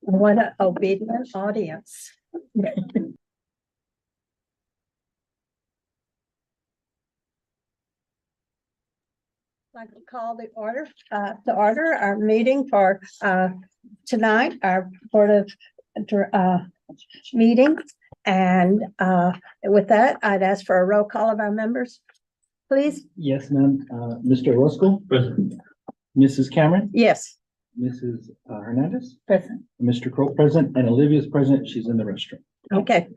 What an obedient audience. Like to call the order to order our meeting for tonight, our Board of meeting. And with that, I'd ask for a roll call of our members, please. Yes, ma'am. Mr. Roscoe? Present. Mrs. Cameron? Yes. Mrs. Hernandez? Present. Mr. Crow present, and Olivia's present. She's in the restroom. Okay,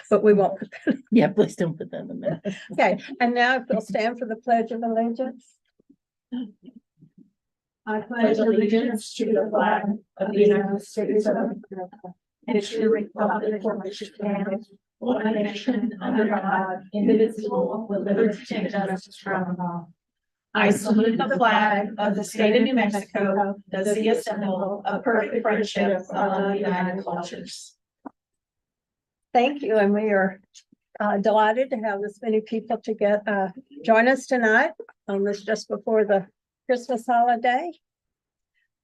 but we won't. Yeah, please don't put that in the minute. Okay, and now if we'll stand for the Pledge of Allegiance. I pledge allegiance to the flag of the United States of America and to the republic for which it stands, one nation under God, indivisible, with liberty and justice for all. I salute the flag of the state of New Mexico, as the symbol of perfect friendship among the united cultures. Thank you, and we are delighted to have this many people to join us tonight on this just before the Christmas holiday.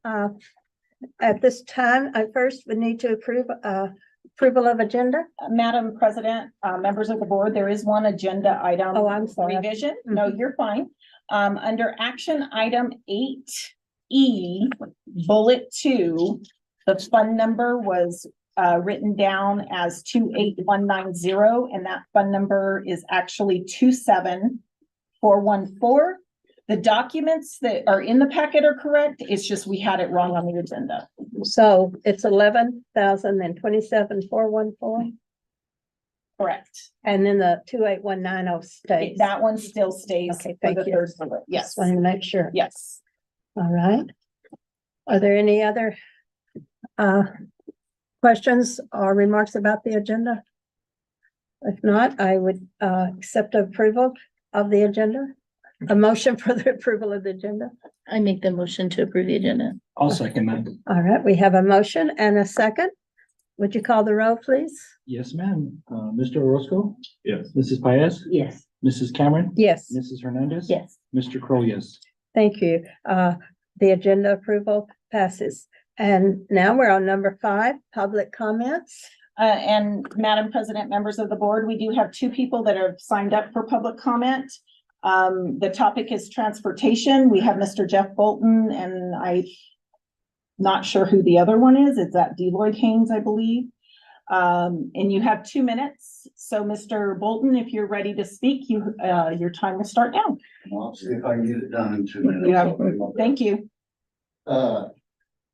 At this time, I first would need to approve approval of agenda. Madam President, members of the board, there is one agenda item. Oh, I'm sorry. Revision. No, you're fine. Under action item 8E, bullet 2, the fund number was written down as 28190, and that fund number is actually 27414. The documents that are in the packet are correct. It's just we had it wrong on the agenda. So it's 11,027,414, Correct. and then the 28190 stays. That one still stays. Okay, for thank the you. third bullet. Yes. Just wanted to make sure. Yes. All right. Are there any other questions or remarks about the agenda? If not, I would accept approval of the agenda. A motion for the approval of the agenda. I make the motion to approve the agenda. I'll second that. All right, we have a motion and a second. Would you call the roll, please? Yes, ma'am. Mr. Orozco? Yes. Mrs. Paez? Yes. Mrs. Cameron? Yes, Mrs. Hernandez? Yes. Mr. Crow, yes. thank you. The agenda approval passes. And now we're on number 5, public comments. And Madam President, members of the board, we do have 2 people that have signed up for public comment. The topic is transportation. We have Mr. Jeff Bolton, and I'm not sure who the other one is. It's that Deloitte Haynes, I believe. And you have 2 minutes. So Mr. Bolton, if you're ready to speak, your time will start now. I'll see if I can get it done in 2 minutes. Yeah. Thank you.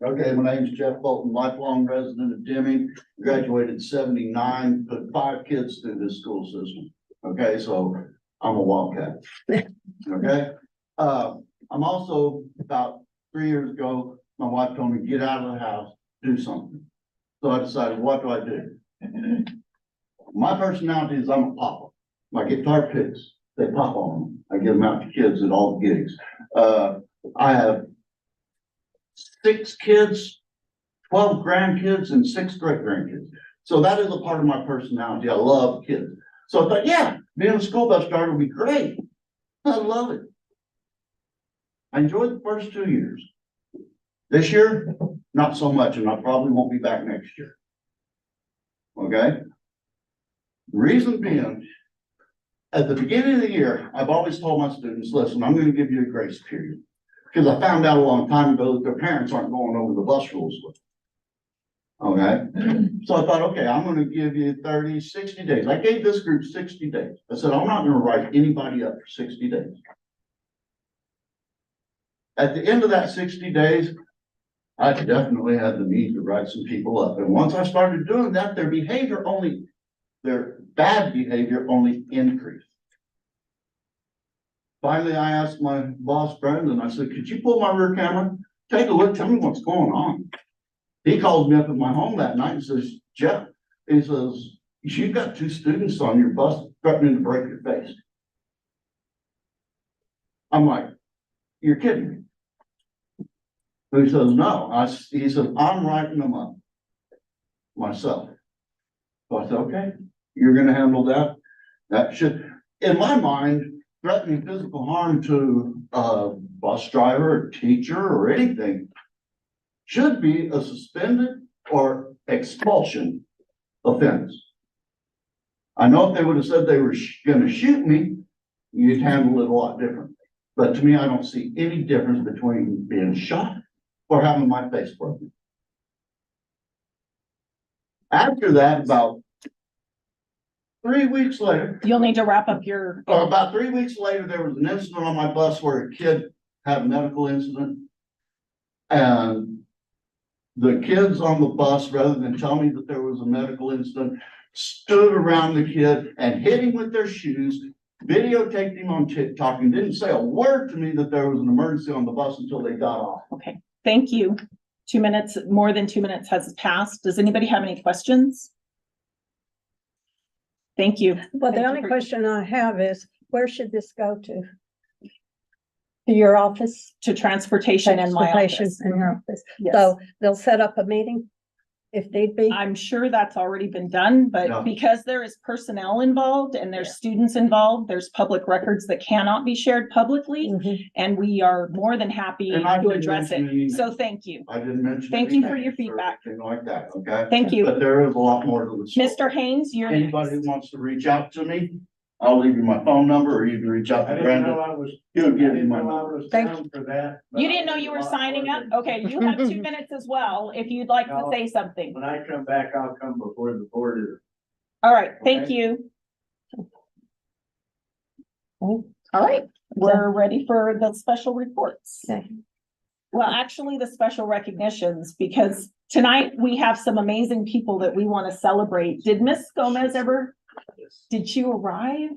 Okay, my name is Jeff Bolton, lifelong resident of Deming, graduated '79, put 5 kids through this school system. Okay, so I'm a wildcat. Okay, I'm also, about 3 years ago, my wife told me, get out of the house, do something. So I decided, what do I do? My personality is I'm a papa. My guitar picks, they pop on them. I give them out to kids at all the gigs. I have 6 kids, 12 grandkids, and 6 great grandkids. So that is a part of my personality. I love kids. So I thought, yeah, being a school bus driver would be great. I love it. I enjoyed the first 2 years. This year, not so much, and I probably won't be back next year. Okay? Reason being, at the beginning of the year, I've always told my students, listen, I'm going to give you a grace period. Because I found out a long time ago that their parents aren't going over the bus rules with them. Okay? So I thought, okay, I'm going to give you 30, 60 days. I gave this group 60 days. I said, I'm not going to write anybody up for 60 days. At the end of that 60 days, I definitely had the need to write some people up. And once I started doing that, their bad behavior only increased. Finally, I asked my boss friend, and I said, could you pull my rear camera? Take a look, tell me what's going on. He calls me up at my home that night and says, Jeff, he says, you've got 2 students on your bus threatening to break your face. I'm like, you're kidding me. So he says, no. He said, I'm writing them up myself. So I said, okay, you're going to handle that. That should, in my mind, threatening physical harm to a bus driver, a teacher, or anything should be a suspended or expulsion offense. I know if they would have said they were gonna shoot me, you'd handle it a lot differently. But to me, I don't see any difference between being shot or having my face broken. After that, about 3 weeks later, You'll need to wrap up your. about 3 weeks later, there was an incident on my bus where a kid had a medical incident. And the kids on the bus, rather than tell me that there was a medical incident, stood around the kid and hit him with their shoes, videotaped him on TikTok, and didn't say a word to me that there was an emergency on the bus until they got off. Okay, thank you. 2 minutes, more than 2 minutes has passed. Does anybody have any questions? Thank you. Well, the Thank you only for- question I have is, where should this go to? To your office? To transportation in my Transportation office. in your office. Yes. So they'll set up a meeting if need be? I'm sure that's already been done, Yeah. but because there is personnel involved and there's students involved, there's public records that cannot be shared publicly. Mhm. And we are more than happy And I to didn't address mention it. any- So thank you. I didn't mention. Thank any you for your names or feedback. anything like that, okay? Thank you. But there is a lot more to the story. Mr. Haynes, you're Anybody next. who wants to reach out to me, I'll leave you my phone number, or you can reach out I to didn't know Brandon. I was, He'll I give you didn't my know I number. was Thank down for that. but You I didn't know was you a were lot signing more up? than- Okay, you have 2 minutes as well, if you'd like to No. say something. When I come back, I'll come before the board is. All right, thank Okay. you. All right, we're ready for the special reports. Okay. Well, actually, the special recognitions, because tonight we have some amazing people that we want to celebrate. Did Miss Gomez ever, did she arrive?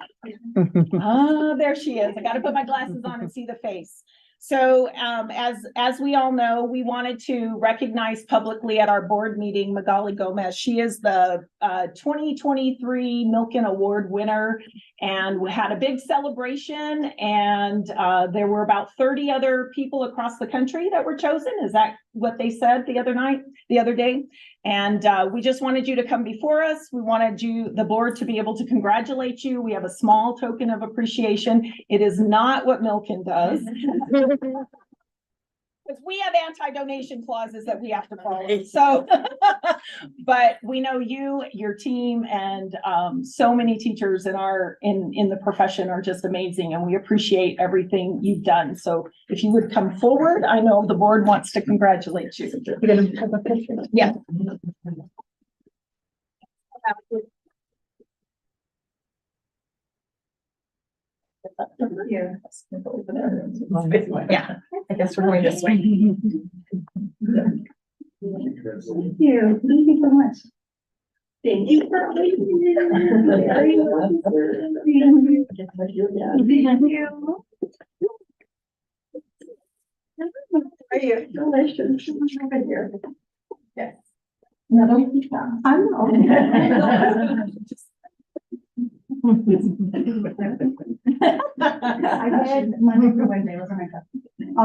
Ah, there she is. I gotta put my glasses on and see the face. So, as we all know, we wanted to recognize publicly at our board meeting, Magali Gomez. She is the 2023 Milken Award winner. And we had a big celebration, and there were about 30 other people across the country that were chosen. Is that what they said the other day? And we just wanted you to come before us. We wanted you, the board, to be able to congratulate you. We have a small token of appreciation. It is not what Milken does. Because we have anti-donation clauses that we have to follow, so. But we know you, your team, and so many teachers in in the profession are just amazing, and we appreciate everything you've done. So if you would come forward, I know the board wants to congratulate you. Yeah. Yeah, I guess we're going this way. Thank you. Thank you so much. Thank you for Thank you. Congratulations. Over here. Yes. No, I know. I did Monday through Wednesday, wasn't I?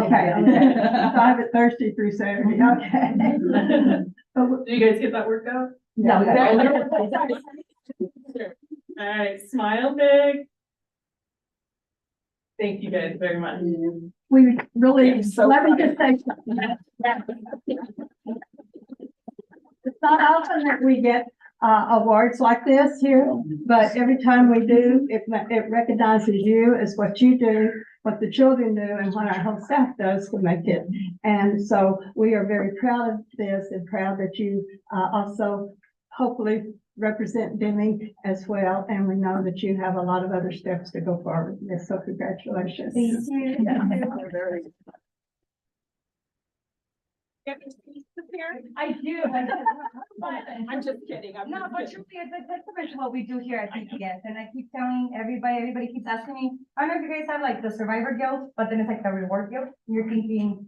Okay, okay. So I have it Thursday through Saturday, okay. Do you guys get that worked out? No. All right, smile big. Thank you guys very much. We really, So let me just say something. It's not often that we get awards like this here, but every time we do, it recognizes you as what you do, what the children do, and what our whole staff does to make it. And so we are very proud of this and proud that you also hopefully represent Deming as well. And we know that you have a lot of other steps to go forward. Yes, so congratulations. Thank you. I do. I'm just kidding. I'm No, just but kidding. truly, it's a testament to what we do here at CPS, and I keep telling everybody keeps asking me, I don't know if you guys have like the survivor guilt, but then it's like the reward guilt. You're thinking,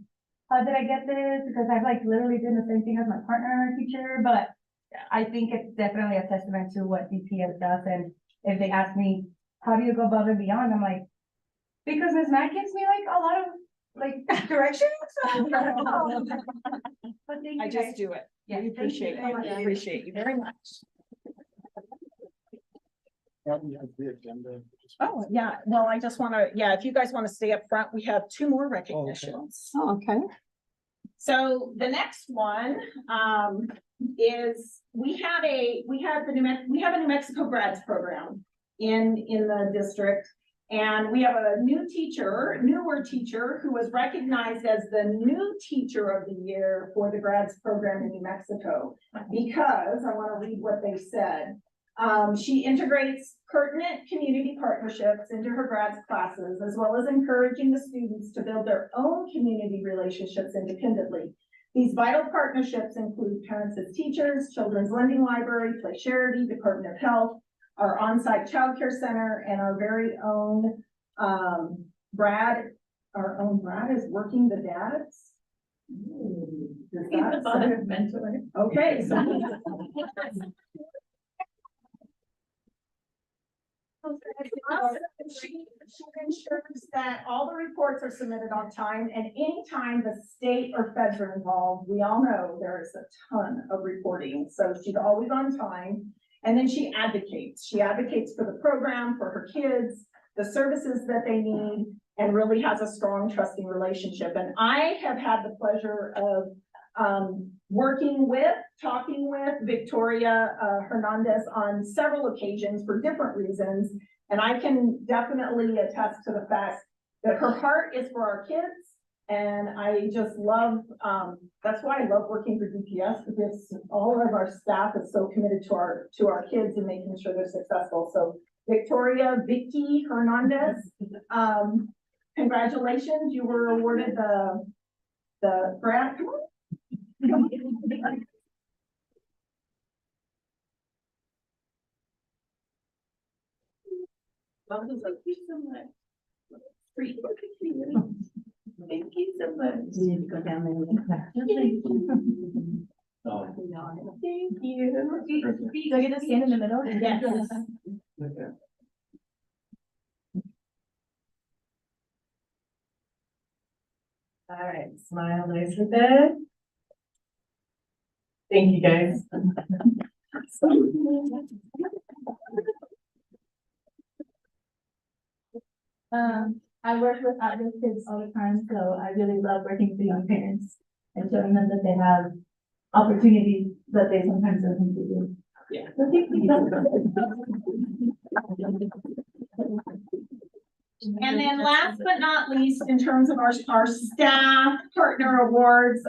how did I get this? Because I've like literally done the same thing as my partner teacher, but I think it's definitely a testament to what CPS does, and if they ask me, how do you go above and beyond? I'm like, because Ms. Matt gives me like a lot of like directions. But thank I you just guys. do it. Yeah, We thank you appreciate so you. much. I appreciate you very much. Oh, yeah. Well, I just want to, if you guys want to stay up front, we have 2 more recognitions. Oh, okay. So the next one, is we have a New Mexico grads program in the district. And we have a newer teacher who was recognized as the new teacher of the year for the grads program in New Mexico. Because I want to read what they said. She integrates pertinent community partnerships into her grads classes, as well as encouraging the students to build their own community relationships independently. These vital partnerships include parents as teachers, Children's Lending Library, Play Charity, Department of Health, our on-site childcare center, and our very own Brad is working the dads. Does that sound- mentor. Okay, so she ensures that all the reports are submitted on time, and anytime the state or feds are involved, we all know there is a ton of reporting, so she's always on time. And then she advocates for the program, for her kids, the services that they need, and really has a strong, trusting relationship. And I have had the pleasure of talking with Victoria Hernandez on several occasions for different reasons. And I can definitely attest to the fact that her heart is for our kids. And I just love, that's why I love working for DPS, because all of our staff is so committed to our kids and making sure they're successful. So Vicky Hernandez, congratulations, you were awarded the grant. Come on. Thank you so much. Thank you so much. We need to go down there. Thank you. Do I get to stand in the middle? Yes. All right, smile nice with it. Thank you, guys. I work with at-risk kids all the time, so I really love working with young parents and showing them that they have opportunities that they sometimes don't think they do. Yeah. So thank you. And then last but not least, in terms of our staff partner awards,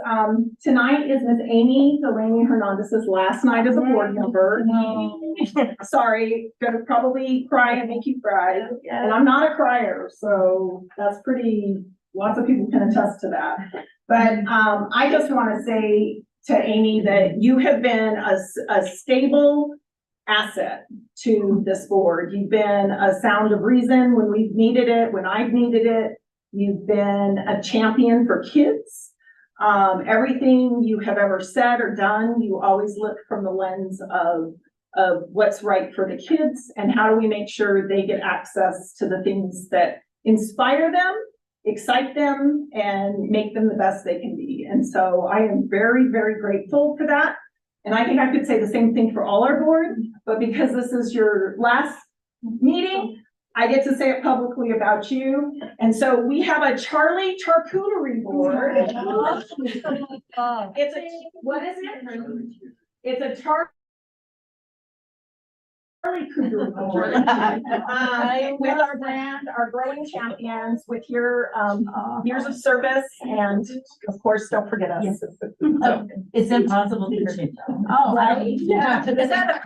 tonight is Miss Amy Delaney Hernandez's last night as a board member. Sorry, gonna probably cry and make you cry. And I'm not a crier, so that's lots of people can attest to that. But I just want to say to Amy that you have been a stable asset to this board. You've been a sound of reason when we've needed it, when I've needed it. You've been a champion for kids. Everything you have ever said or done, you always look from the lens of what's right for the kids and how do we make sure they get access to the things that inspire them, excite them, and make them the best they can be. And so I am very, very grateful for that. And I think I could say the same thing for all our board, but because this is your last meeting, I get to say it publicly about you. And so we have a Charlie Charcuterie board. What is it? It's a Charlie Charcuterie board. With our brand, our growing champions, with your years of service, and of course, don't forget us. Yes. It's impossible to forget. Oh, right. Yeah. Is that a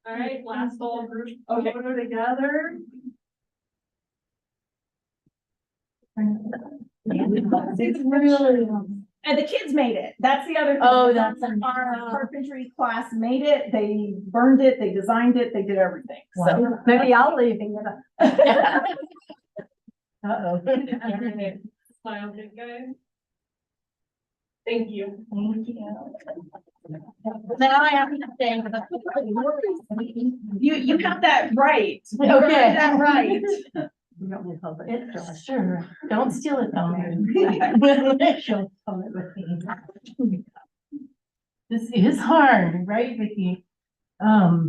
All right, last whole group. Okay. Photo together. It's really. And the kids made it. That's the other thing. Oh, that's Our carpentry class made it. They burned it, they designed it, they did everything. So Maybe I'll leave it. Uh-oh. All right, smile, big guys. Thank you. Thank you. Now I have to say. you have that right. You Okay. got that right. It's sure, don't steal it though. She'll come it with me. This is hard, right, Vicky? I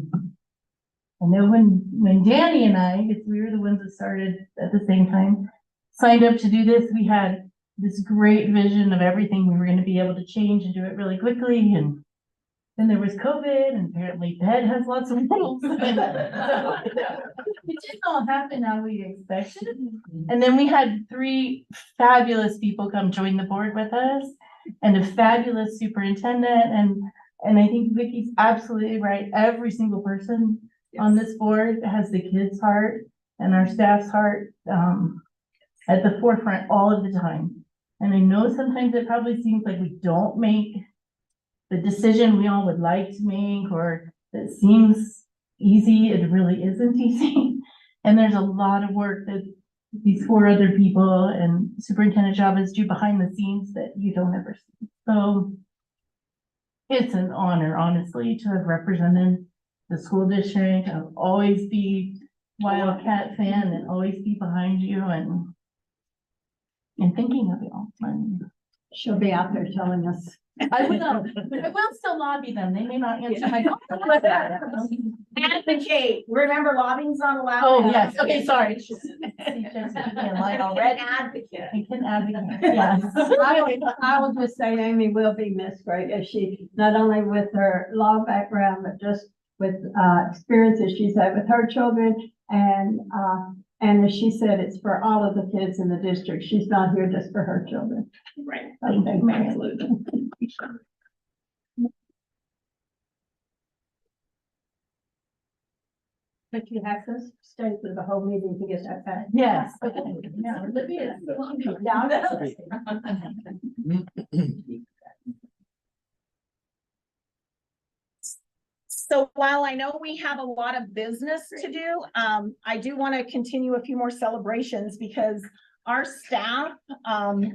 know when Danny and I, because we were the ones that started at the same time, signed up to do this, we had this great vision of everything we were gonna be able to change and do it really quickly, and then there was COVID, and apparently Ed has lots of rules. So, it didn't all happen how we expected. And then we had 3 fabulous people come join the board with us, and a fabulous superintendent, and I think Vicky's absolutely right. Every single person on this board has the kids' heart and our staff's heart at the forefront all of the time. And I know sometimes it probably seems like we don't make the decision we all would like to make, or that seems easy, it really isn't easy. And there's a lot of work that these 4 other people and Superintendent Chavez do behind the scenes that you don't ever see. So it's an honor, honestly, to have represented the school district. I'll always be Wildcat fan and always be behind you and thinking of you all. She'll be out there telling us. I will still lobby them. They may not answer my call. Advocate, remember lobbying's not allowed. Oh, yes, okay, sorry. Already. Advocate. I can advocate, yes. I will just say Amy will be missed great as she, not only with her law background, but just with experiences she's had with her children. And as she said, it's for all of the kids in the district. She's not here just for her children. Right. Okay. Absolutely. But you have to stay through the whole meeting to get that back. Yes. Yeah, Olivia. So while I know we have a lot of business to do, I do want to continue a few more celebrations because our staff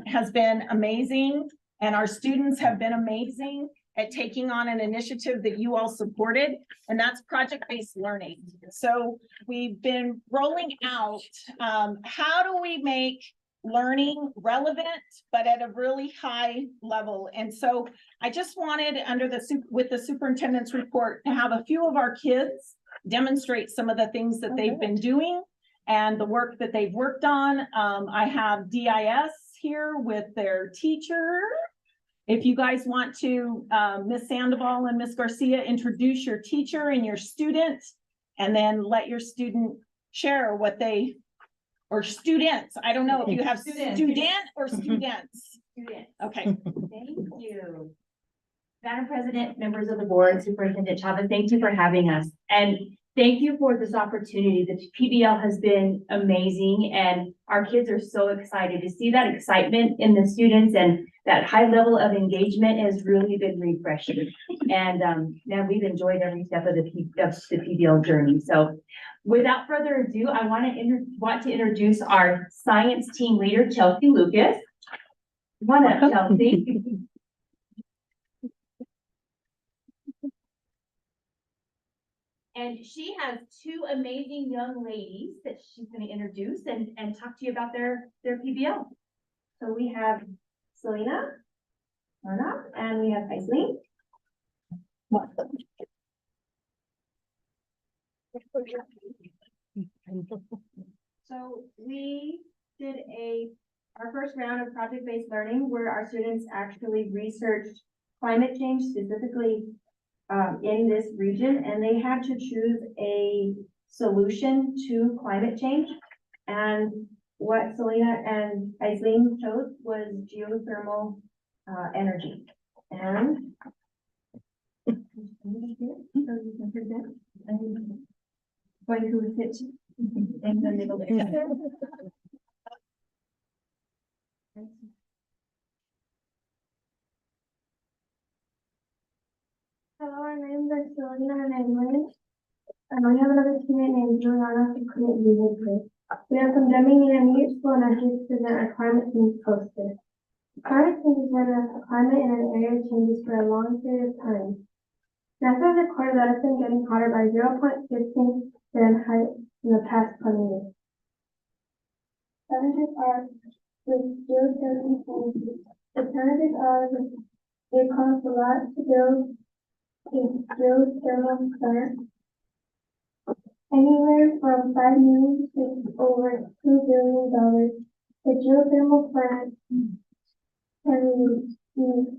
has been amazing and our students have been amazing at taking on an initiative that you all supported, and that's project-based learning. So we've been rolling out, how do we make learning relevant, but at a really high level? And so I just wanted with the superintendent's report to have a few of our kids demonstrate some of the things that they've been doing and the work that they've worked on. I have DIS here with their teacher. If you guys want to, Ms. Sandoval and Ms. Garcia, introduce your teacher and your student, and then let your student share what they, or students, I don't know if you have student or students. Okay. Thank you. Madam President, members of the board, Superintendent Chavez, thank you for having us. And thank you for this opportunity. The PBL has been amazing and our kids are so excited to see that excitement in the students, and that high level of engagement has really been refreshing. And man, we've enjoyed every step of the PBL journey. So without further ado, I want to introduce our science team leader, Chelsea Lucas. Come on up, Chelsea. And she has 2 amazing young ladies that she's going to introduce and talk to you about their PBL. So we have Selena, Arna, and we have Aislinn. So we did our first round of project-based learning where our students actually researched climate change specifically in this region, and they had to choose a solution to climate change. And what Selena and Aislinn chose was geothermal energy. And going to sit in the middle there. Hello, our names are Selena and Aislinn. And we have another teammate named Juliana who couldn't be here today. We are from Deming Intermediate School and are here to present our climate change poster. Climate change is when a climate in an area changes for a long period of time. NASA has recorded that it's been getting hotter by 0.15 Fahrenheit in the past 20 years. Challenges are with geothermal energy. The challenges are that it costs a lot to build a geothermal plant, anywhere from $5 million to over $2 billion The geothermal plant can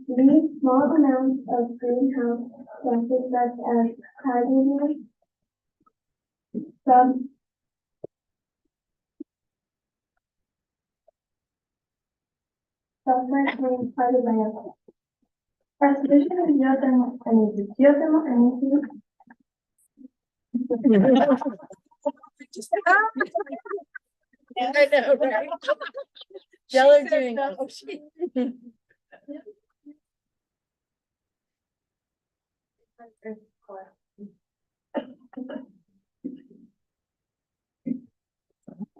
release small amounts of greenhouse gases such as hydrogen, sulfur, and carbon dioxide. Our solution is geothermal energy. Geothermal energy I know, right? Y'all are doing.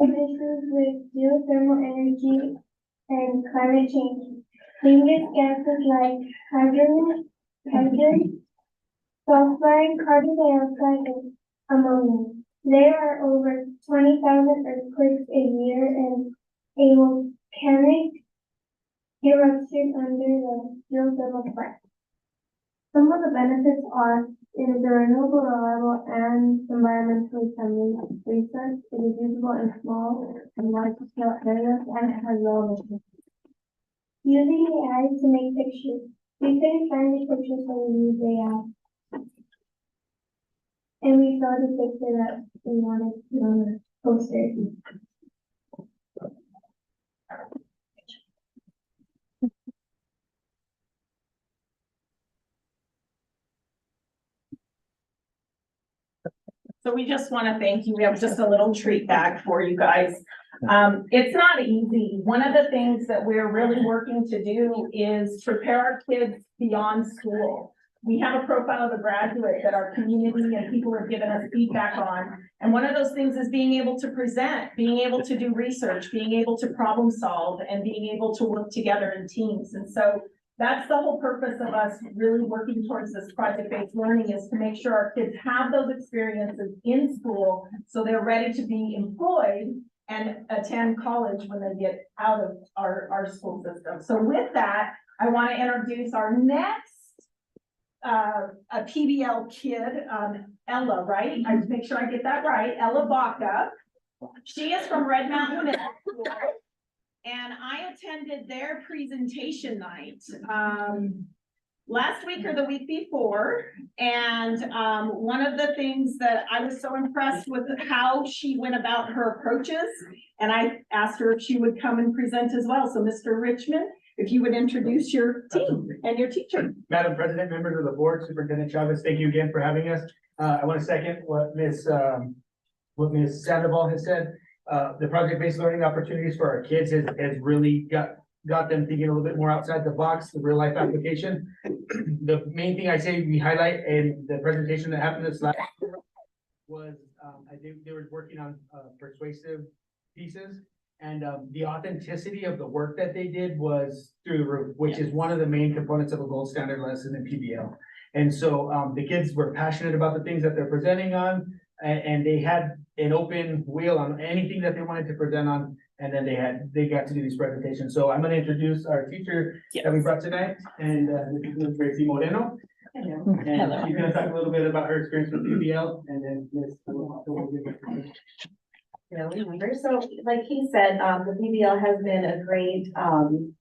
emissions with geothermal energy and climate change. Greenhouse gases like hydrogen, sulfur, carbon dioxide, and ammonia. There are over 20,000 earthquakes a year and a volcanic eruption under the geothermal plant. Some of the benefits are it is a renewable, reliable, and environmentally friendly resource. It is usable in small and large scale areas and it has low emissions. Using AI to make pictures. We couldn't find the pictures when we used AI. And we saw the picture that we wanted to put on the poster. So we just want to thank you. We have just a little treat bag for you guys. It's not easy. One of the things that we're really working to do is prepare our kids beyond school. We have a profile of a graduate that our community and people have given us feedback on. And one of those things is being able to present, being able to do research, being able to problem solve, and being able to work together in teams. And so that's the whole purpose of us really working towards this project-based learning, is to make sure our kids have those experiences in school so they're ready to be employed and attend college when they get out of our school system. So with that, I want to introduce our next a PBL kid, Ella, right? I make sure I get that right. Ella Baca. She is from Red Mountain Middle School, and I attended their presentation night last week or the week before. And one of the things that I was so impressed with how she went about her approaches, and I asked her if she would come and present as well. So Mr. Richmond, if you would introduce your team and your teacher. Madam President, members of the board, Superintendent Chavez, thank you again for having us. I want to second what Ms. Sandoval has said. The project-based learning opportunities for our kids has really got them thinking a little bit more outside the box, the real life application. The main thing I say we highlight in the presentation that happened this last year was I think they were working on persuasive pieces. And the authenticity of the work that they did was through the roof, which is one of the main components of a gold standard lesson in PBL. And so the kids were passionate about the things that they're presenting on, and they had an open wheel on anything that they wanted to present on. And then they got to do these presentations. So I'm going to introduce our teacher that we brought tonight, and this is Ms. Gracie Moreno. Hello. And she's going to talk a little bit about her experience with PBL, and then Ms. So like he said, the PBL has been a great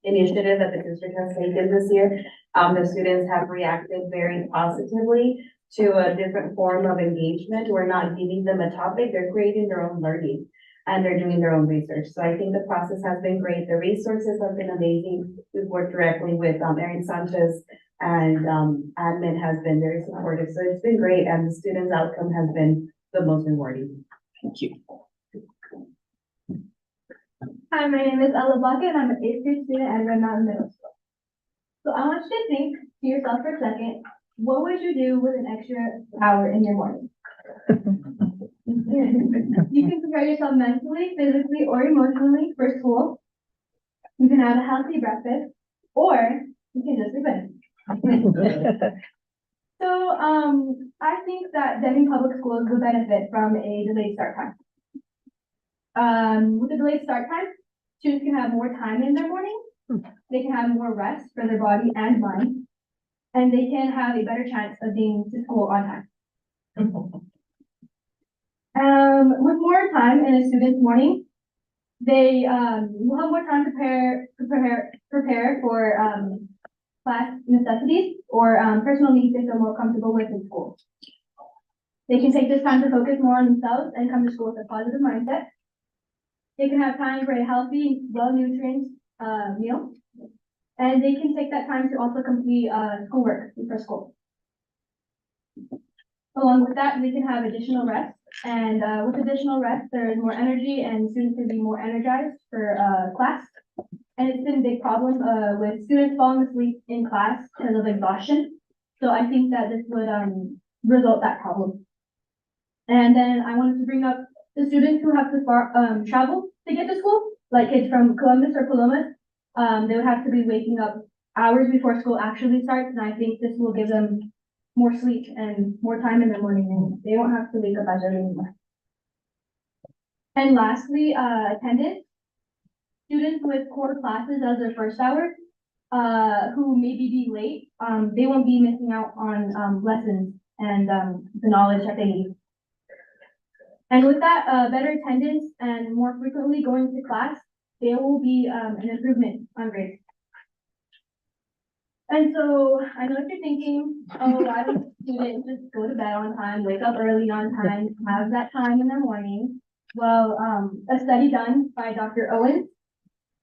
initiative that the district has taken this year. The students have reacted very positively to a different form of engagement. We're not giving them a topic, they're creating their own learning and they're doing their own research. So I think the process has been great. The resources have been amazing. We've worked directly with Erin Sanchez, and admin has been very supportive. So it's been great, and the students' outcome has been the most rewarding. Thank you. Hi, my name is Ella Baca, and I'm an 8th grade student at Red Mountain Middle School. So I want you to think to yourself for a second, what would you do with an extra hour in your morning? You can prepare yourself mentally, physically, or emotionally for school. You can have a healthy breakfast, or you can just sleep in. So, I think that Deming Public Schools would benefit from a delayed start time. With the delayed start time, students can have more time in their morning. They can have more rest for their body and mind, and they can have a better chance of being to school on time. With more time in a student's morning, They, will have more time to prepare for, class necessities or, personal needs they feel more comfortable with in school. They can take this time to focus more on themselves and come to school with a positive mindset. They can have time for a healthy, well-nutrient, meal. And they can take that time to also complete, schoolwork before school. Along with that, they can have additional rest, and with additional rest, there is more energy and students can be more energized for class. And it's been a big problem with students falling asleep in class because of exhaustion. So I think that this would resolve that problem. And then I wanted to bring up the students who have to travel to get to school, like kids from Columbus or Palomas. They would have to be waking up hours before school actually starts, and I think this will give them more sleep and more time in the morning, and they won't have to wake up as early anymore. And lastly, attendance. Students with core classes as their first hour, who maybe be late, they won't be missing out on lessons and the knowledge that they need. And with that, better attendance and more frequently going to class, there will be an improvement on grades. And so I know if you're thinking, oh, why don't students just go to bed on time, wake up early on time, have that time in the morning? Well, a study done by Dr. Owens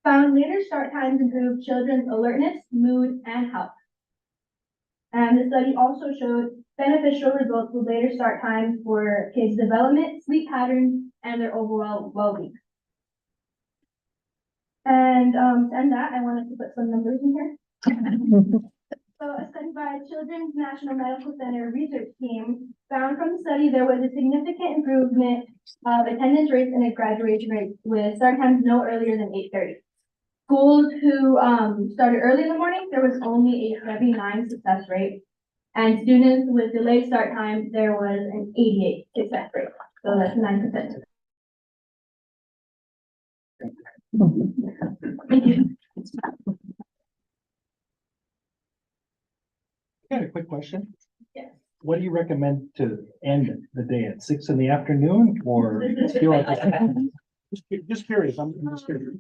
found later start times improve children's alertness, mood, and health. And the study also showed beneficial results with later start times for kids' development, sleep patterns, and their overall well-being. And to end that, I wanted to put some numbers in here. So a study by Children's National Medical Center research team found from the study there was a significant improvement of attendance rates and graduation rates with start times no earlier than 8:30. Schools who started early in the morning, there was only a 79% success rate. And students with delayed start time, there was an 88% success rate. So that's 9%. Thank you. I got a quick question. Yes. What do you recommend to end the day at 6 in the afternoon or? feel like- Just curious, I'm just curious.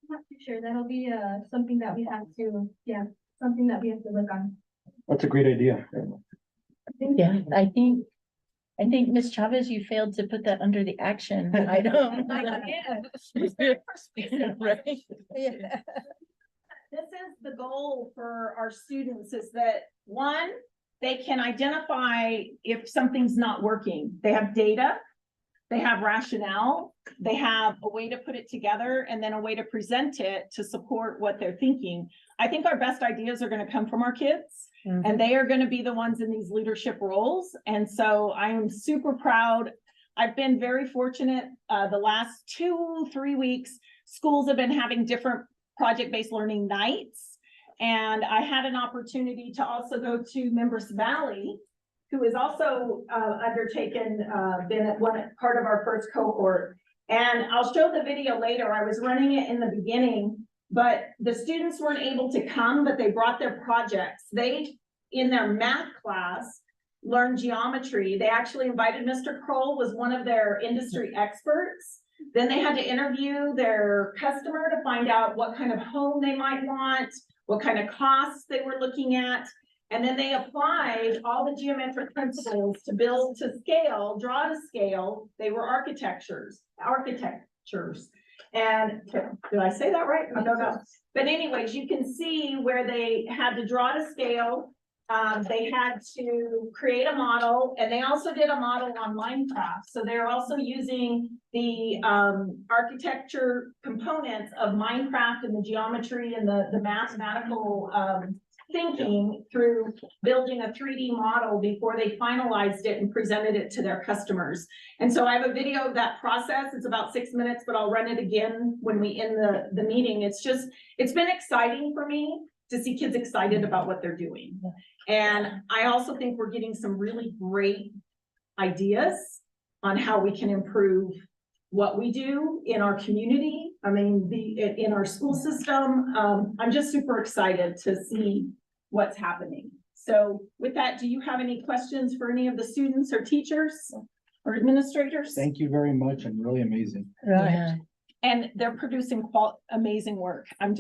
I'm not too sure. That'll be something that we have to, something that we have to look on. That's a great idea. Yeah, I think Ms. Chavez, you failed to put that under the action item. Right? Yeah. This is the goal for our students is that one, they can identify if something's not working. They have data, they have rationale, they have a way to put it together and then a way to present it to support what they're thinking. I think our best ideas are going to come from our kids. And they are going to be the ones in these leadership roles. And so I am super proud. I've been very fortunate. The last 2-3 weeks, schools have been having different project-based learning nights. And I had an opportunity to also go to Members Valley, who is also been at part of our first cohort. And I'll show the video later. I was running it in the beginning. But the students weren't able to come, but they brought their projects. They, in their math class, learned geometry. They actually invited Mr. Kroll, was one of their industry experts. Then they had to interview their customer to find out what kind of home they might want, what kind of costs they were looking at. And then they applied all the geometric principles to build to scale, draw to scale. They were architectures. And did I say that right? I don't know. But anyways, you can see where they had to draw to scale. They had to create a model, and they also did a model on Minecraft. So they're also using the architecture components of Minecraft and the geometry and the mathematical thinking through building a 3D model before they finalized it and presented it to their customers. And so I have a video of that process. It's about 6 minutes, but I'll run it again when we end the meeting. It's been exciting for me to see kids excited about what they're doing. And I also think we're getting some really great ideas on how we can improve what we do in our community. I mean, in our school system. I'm just super excited to see what's happening. So with that, do you have any questions for any of the students or teachers or administrators? Thank you very much and really amazing. Yeah. And they're producing amazing work. I'm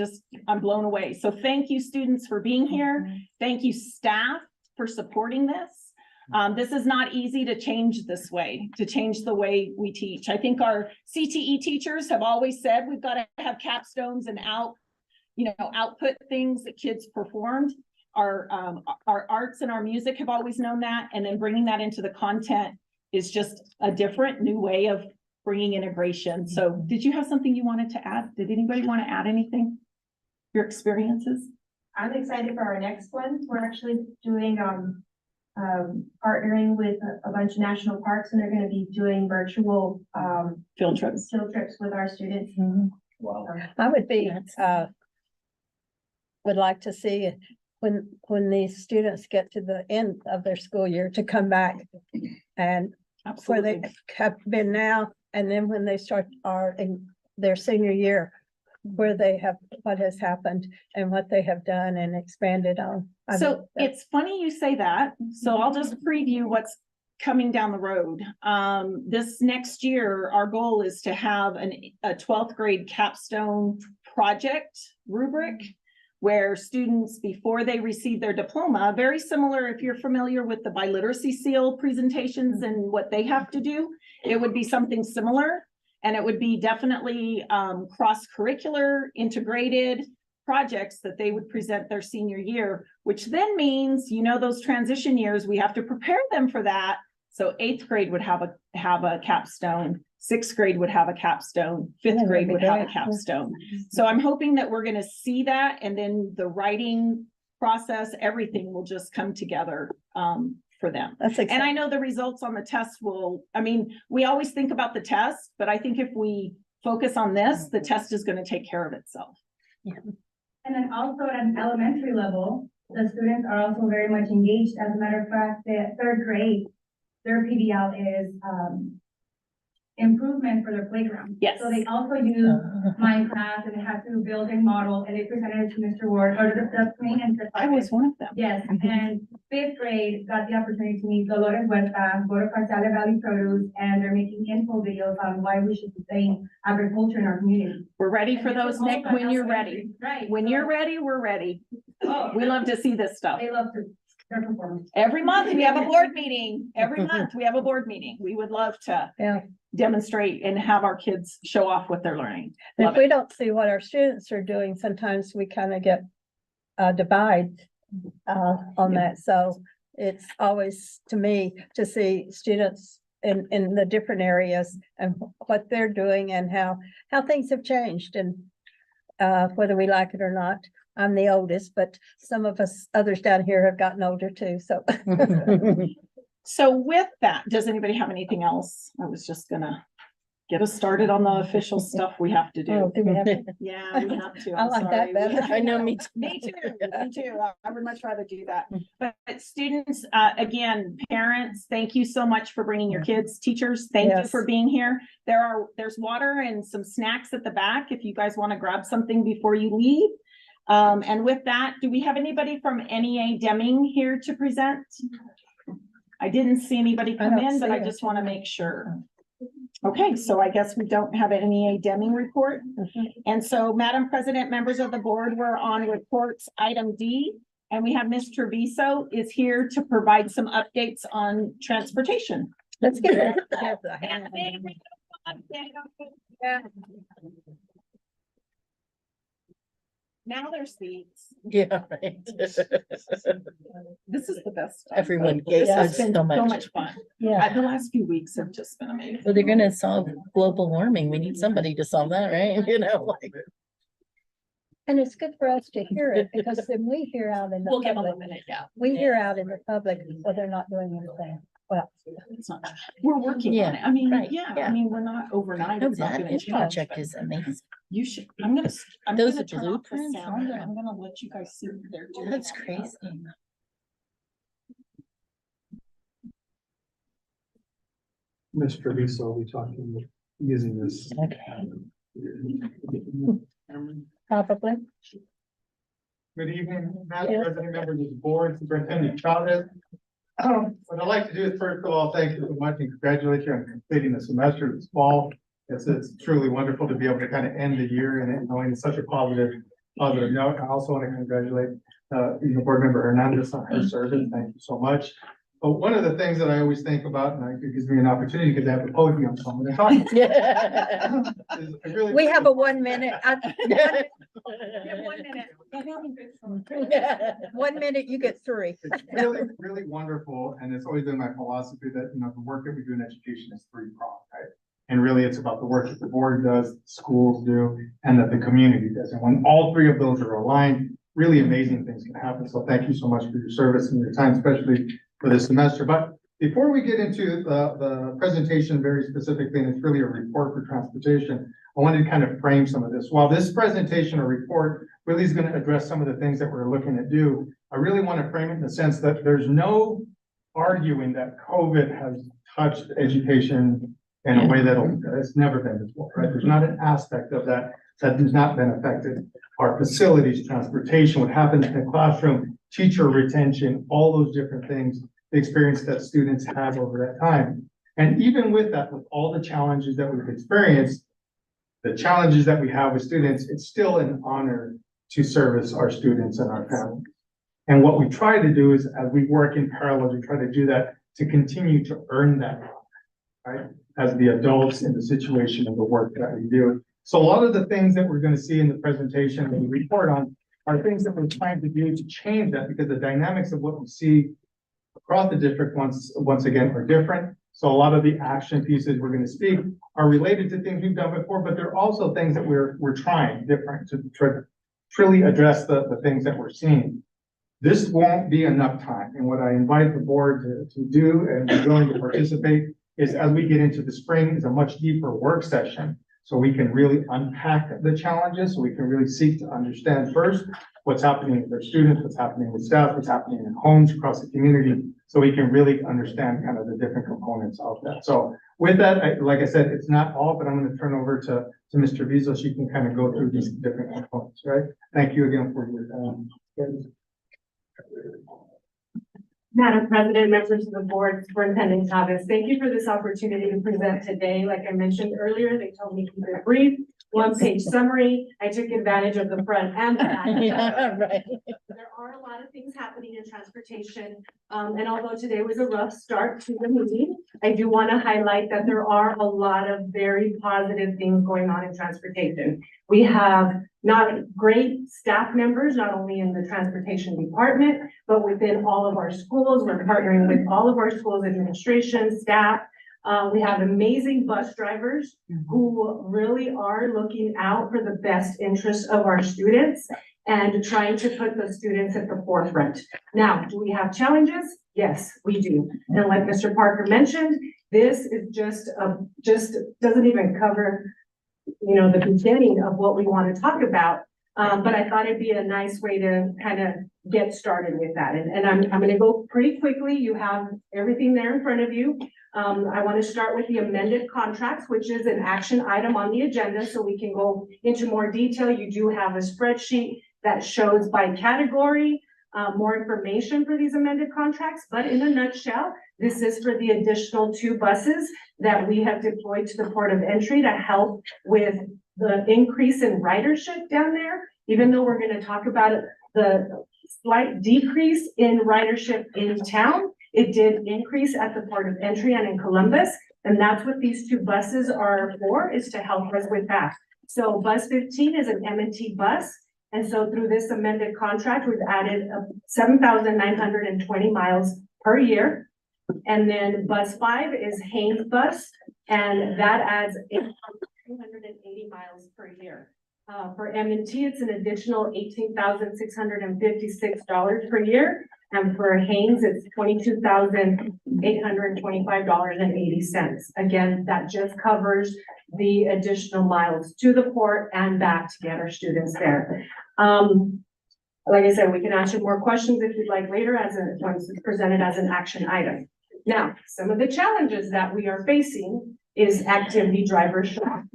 blown away. So thank you, students, for being here. Thank you, staff, for supporting this. This is not easy to change this way, to change the way we teach. I think our CTE teachers have always said we've got to have capstones and output things that kids performed. Our arts and our music have always known that. And then bringing that into the content is just a different new way of bringing integration. So did you have something you wanted to add? Did anybody want to add anything? Your experiences? I'm excited for our next one. We're actually doing, partnering with a bunch of national parks, and they're gonna be doing virtual, Field trips. with our students. Wow. I would be, would like to see when these students get to the end of their school year to come back and where they Absolutely. have been now, and then when they start in their senior year, where they have, what has happened and what they have done and expanded on. So it's funny you say that. So I'll just preview what's coming down the road. This next year, our goal is to have a 12th grade capstone project rubric where students, before they receive their diploma, very similar, if you're familiar with the biliteracy seal presentations and what they have to do, it would be something similar. And it would be definitely cross-curricular, integrated projects that they would present their senior year, which then means, those transition years, we have to prepare them for that. So 8th grade would have a capstone, 6th grade would have a capstone, 5th grade would have a capstone. So I'm hoping that we're going to see that, and then the writing process, everything will just come together for them. And I know the results on the test we always think about the test, but I think if we focus on this, the test is going to take care of itself. And then also at an elementary level, the students are also very much engaged. As a matter of fact, the 3rd grade, their PBL is improvement for their playground. Yes. So they also use Minecraft, and they have to build a model, and they presented it to Mr. Ward, or to the main and I was one of them. Yes, and 5th grade got the opportunity to meet Dolores Huerta, go to Carcella Valley Produce, and they're making info videos on why we should sustain agriculture in our community. We're ready for And this those, is Nick, also when you're ready. elementary. Right. When so you're ready, we're ready. Oh, We love to see this stuff. they love their performance. Every month we have a board meeting. Every month we have a board meeting. We would love to demonstrate and have our kids show off what they're learning. If Love we it. don't see what our students are doing, sometimes we kind of get divide on that. So it's always, to me, to see students in the different areas and what they're doing and how things have changed, and whether we like it or not. I'm the oldest, but some of us others down here have gotten older too, so. So with that, does anybody have anything else? I was just gonna get us started on the official stuff we have to Oh, do. do we have to? Yeah, we have to. I I'm like that sorry. better. I know, me too. Me too. Me too. I would much rather do that. But students, again, parents, thank you so much for bringing your kids. Teachers, thank you Yes. for being here. There's water and some snacks at the back if you guys want to grab something before you leave. And with that, do we have anybody from NEA Deming here to present? I didn't see anybody I come don't in, but see I it. just want to make sure. Okay, so I guess we don't have an NEA Deming report. And so, Madam President, members of the board, we're on reports item D, and we have Ms. Treviso is here to provide some updates on transportation. Let's get it. Now there's seats. Yeah, right. This is the best stuff. Everyone This gets has been so so much. much fun. Yeah. The last few weeks have just been amazing. Well, they're gonna solve global warming. We need somebody to solve that, right? And it's good for us to hear it, because then we hear out in the We'll give them a public. minute, yeah. We hear out in the public, so they're not doing anything. Well, It's not, we're working on Yeah, it. I mean, right, yeah, I yeah. mean, we're not overnight. No, It's not that gonna change, project but is amazing. You should, I'm Those gonna are turn off the blueprints? sound, and I'm gonna let you guys see what they're doing. That's crazy. Ms. Treviso, we talking using this. Okay. probably. Good evening, Madam Yes. President, members of the board, Superintendent Chavez. What I'd like to do is first of all, thank you so much and congratulate you on completing the semester this fall. It's truly wonderful to be able to kind of end the year and knowing it's such a positive note. I also want to congratulate, board member Hernandez on her service. Thank you so much. But one of the things that I always think about, and it gives me an opportunity because I have a podium, so I'm going to talk. is I really- We have a 1 minute. 1 minute, you get 3. It's really, really wonderful, and it's always been my philosophy that, the work that we do in education is three-pronged, right? And really, it's about the work that the board does, schools do, and that the community does. And when all three of those are aligned, really amazing things can happen. So thank you so much for your service and your time, especially for this semester. But before we get into the presentation very specifically, and it's really a report for transportation, I wanted to kind of frame some of this. While this presentation or report really is going to address some of the things that we're looking to do, I really want to frame it in the sense that there's no arguing that COVID has touched education in a way that it's never been before, right? There's not an aspect of that that has not been affected. Our facilities, transportation, what happens in the classroom, teacher retention, all those different things, the experience that students have over that time. And even with that, with all the challenges that we've experienced, the challenges that we have with students, it's still an honor to service our students and our families. And what we try to do is, as we work in parallel, we try to do that to continue to earn that, right? As the adults in the situation of the work that we do. So a lot of the things that we're going to see in the presentation and the report on are things that we're trying to do to change that, because the dynamics of what we see across the district once again are different. So a lot of the action pieces we're going to speak are related to things we've done before, but they're also things that we're trying different to try to truly address the things that we're seeing. This won't be enough time. And what I invite the board to do and be willing to participate is, as we get into the spring, is a much deeper work session. So we can really unpack the challenges, so we can really seek to understand first what's happening with our students, what's happening with staff, what's happening in homes across the community, so we can really understand kind of the different components of that. So with that, like I said, it's not all, but I'm going to turn over to Mr. V so she can kind of go through these different components, right? Thank you again for your Madam President, members of the board, Superintendent Chavez, thank you for this opportunity to present today. Like I mentioned earlier, they told me to keep it brief, one-page summary. I took advantage of the front and the back. Yeah, right. There are a lot of things happening in transportation. And although today was a rough start to the meeting, I do want to highlight that there are a lot of very positive things going on in transportation. We have not great staff members, not only in the transportation department, but within all of our schools. We're partnering with all of our schools, administration, staff. We have amazing bus drivers who really are looking out for the best interests of our students and trying to put the students at the forefront. Now, do we have challenges? Yes, we do. And like Mr. Parker mentioned, this is just doesn't even cover, the beginning of what we want to talk about. But I thought it'd be a nice way to kind of get started with that. And I'm going to go pretty quickly. You have everything there in front of you. I want to start with the amended contracts, which is an action item on the agenda, so we can go into more detail. You do have a spreadsheet that shows by category more information for these amended contracts. But in a nutshell, this is for the additional 2 buses that we have deployed to the port of entry to help with the increase in ridership down there. Even though we're going to talk about the slight decrease in ridership in town, it did increase at the port of entry and in Columbus. And that's what these 2 buses are for, is to help us with that. So bus 15 is an M&T bus. And so through this amended contract, we've added 7,920 miles per year. And then bus 5 is Haynes bus, and that adds 280 miles per year. For M&T, it's an additional $18,656 per year. And for Haynes, it's $22,825.80. Again, that just covers the additional miles to the port and back to get our students there. Like I said, we can answer more questions if you'd like later once it's presented as an action item. Now, some of the challenges that we are facing is activity driver shortage.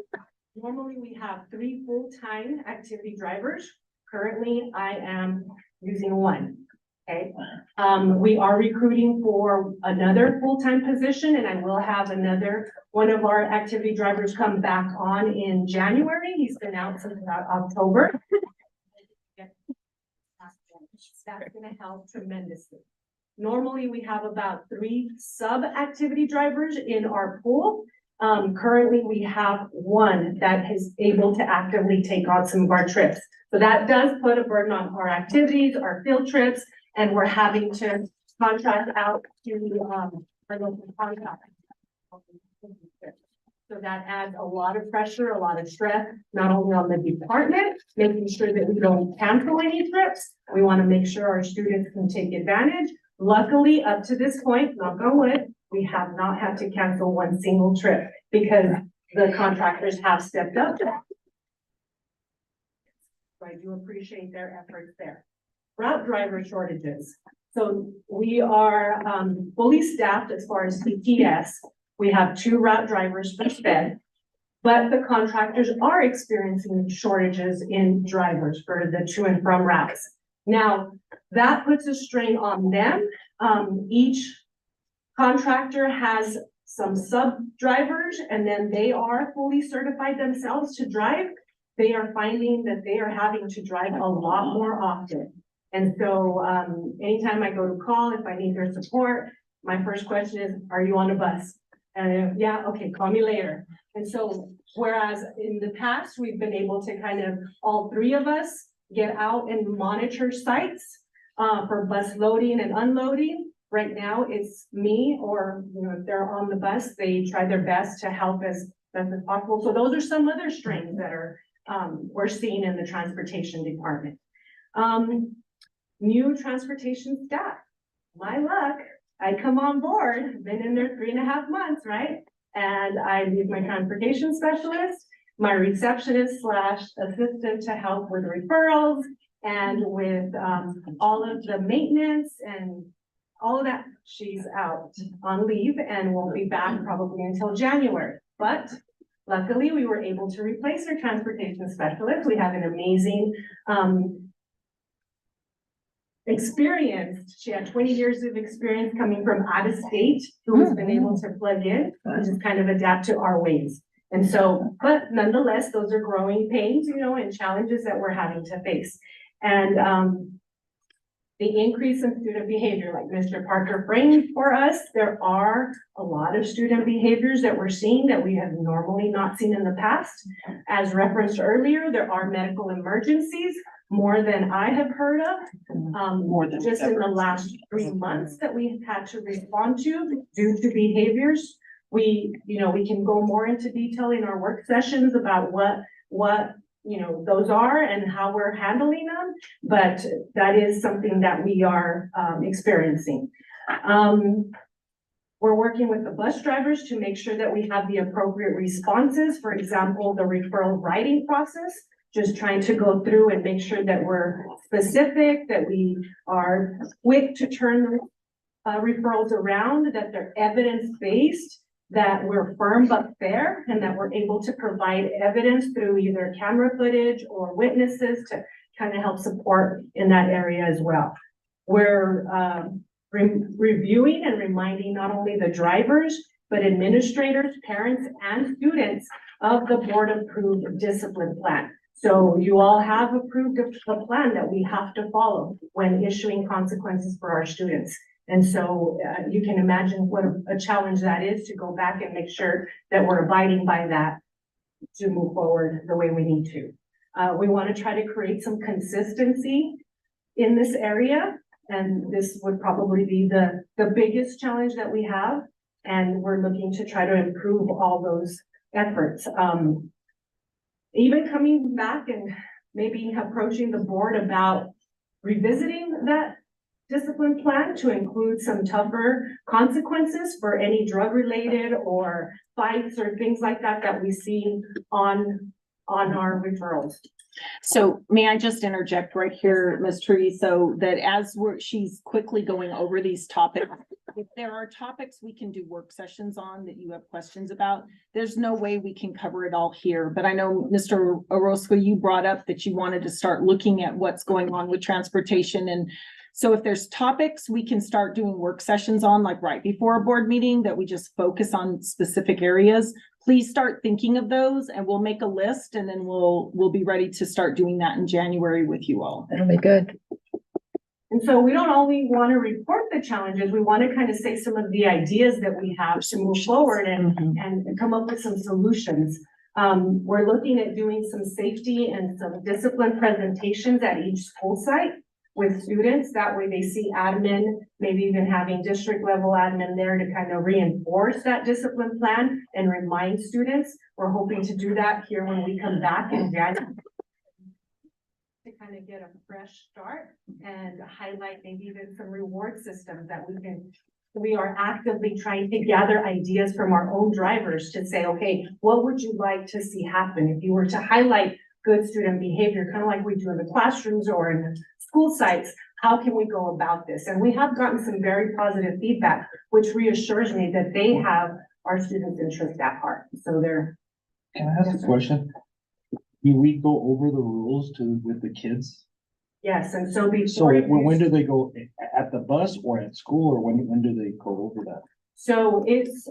Normally, we have 3 full-time activity drivers. Currently, I am using 1. Okay, we are recruiting for another full-time position, and I will have another one of our activity drivers come back on in January. He's been out since about October. That's gonna help tremendously. Normally, we have about 3 sub-activity drivers in our pool. Currently, we have 1 that is able to actively take on some of our trips. So that does put a burden on our activities, our field trips, and we're having to contract out to, our local contractors. So that adds a lot of pressure, a lot of stress, not only on the department, making sure that we don't cancel any trips. We want to make sure our students can take advantage. Luckily, up to this point, knock on wood, we have not had to cancel 1 single trip because the contractors have stepped up. So I do appreciate their efforts there. Route driver shortages. So we are fully staffed as far as CTS. We have 2 route drivers for sped, but the contractors are experiencing shortages in drivers for the to and from routes. Now, that puts a strain on them. Each contractor has some sub drivers, and then they are fully certified themselves to drive. They are finding that they are having to drive a lot more often. And so anytime I go to call, if I need their support, my first question is, are you on a bus? And yeah, okay, call me later. And so, whereas in the past, we've been able to kind of, all 3 of us get out and monitor sites for bus loading and unloading. Right now, it's me, or, you know, if they're on the bus, they try their best to help as best as possible. So those are some other strains that are we're seeing in the transportation department. New transportation staff. My luck, I come on board, been in there 3.5 months, right? And I leave my transportation specialist, my receptionist / assistant to help with referrals and with all of the maintenance and all of that. She's out on leave and won't be back probably until January. But luckily, we were able to replace her transportation specialist. We have an amazing experienced. She had 20 years of experience coming from out of state, who has been able to plug in and just kind of adapt to our ways. And so, but nonetheless, those are growing pains, you know, and challenges that we're having to face. And the increase in student behavior, like Mr. Parker framed for us, there are a lot of student behaviors that we're seeing that we have normally not seen in the past. As referenced earlier, there are medical emergencies, more than I have heard of, more than just in the last 3 months that we've had to respond to due to behaviors. We, you know, we can go more into detail in our work sessions about what you know, those are and how we're handling them, but that is something that we are experiencing. We're working with the bus drivers to make sure that we have the appropriate responses. For example, the referral writing process, just trying to go through and make sure that we're specific, that we are quick to turn referrals around, that they're evidence-based, that we're firm but fair, and that we're able to provide evidence through either camera footage or witnesses to kind of help support in that area as well. We're reviewing and reminding not only the drivers, but administrators, parents, and students of the board approved discipline plan. So you all have approved a plan that we have to follow when issuing consequences for our students. And so you can imagine what a challenge that is to go back and make sure that we're abiding by that to move forward the way we need to. We want to try to create some consistency in this area. And this would probably be the biggest challenge that we have. And we're looking to try to improve all those efforts. Even coming back and maybe approaching the board about revisiting that discipline plan to include some tougher consequences for any drug related or fights or things like that that we see on our referrals. So may I just interject right here, Ms. Trudy, so that as she's quickly going over these topics, if there are topics we can do work sessions on that you have questions about, there's no way we can cover it all here. But I know, Mr. Orozco, you brought up that you wanted to start looking at what's going on with transportation and So if there's topics we can start doing work sessions on, like right before a board meeting, that we just focus on specific areas, please start thinking of those and we'll make a list and then we'll be ready to start doing that in January with you all. That'll be good. And so we don't only want to report the challenges, we want to kind of say some of the ideas that we have to move forward and come up with some solutions. We're looking at doing some safety and some discipline presentations at each school site with students. That way they see admin, maybe even having district level admin there to kind of reinforce that discipline plan and remind students. We're hoping to do that here when we come back in January, to kind of get a fresh start and highlight maybe even some reward systems that we are actively trying to gather ideas from our own drivers to say, okay, what would you like to see happen if you were to highlight good student behavior, kind of like we do in the classrooms or in the school sites? How can we go about this? And we have gotten some very positive feedback, which reassures me that they have our students' interest at heart. So they're. Can I ask a question? Do we go over the rules with the kids? Yes, and so So before. when do they go, at the bus or at school, or when do they go over that? So it's,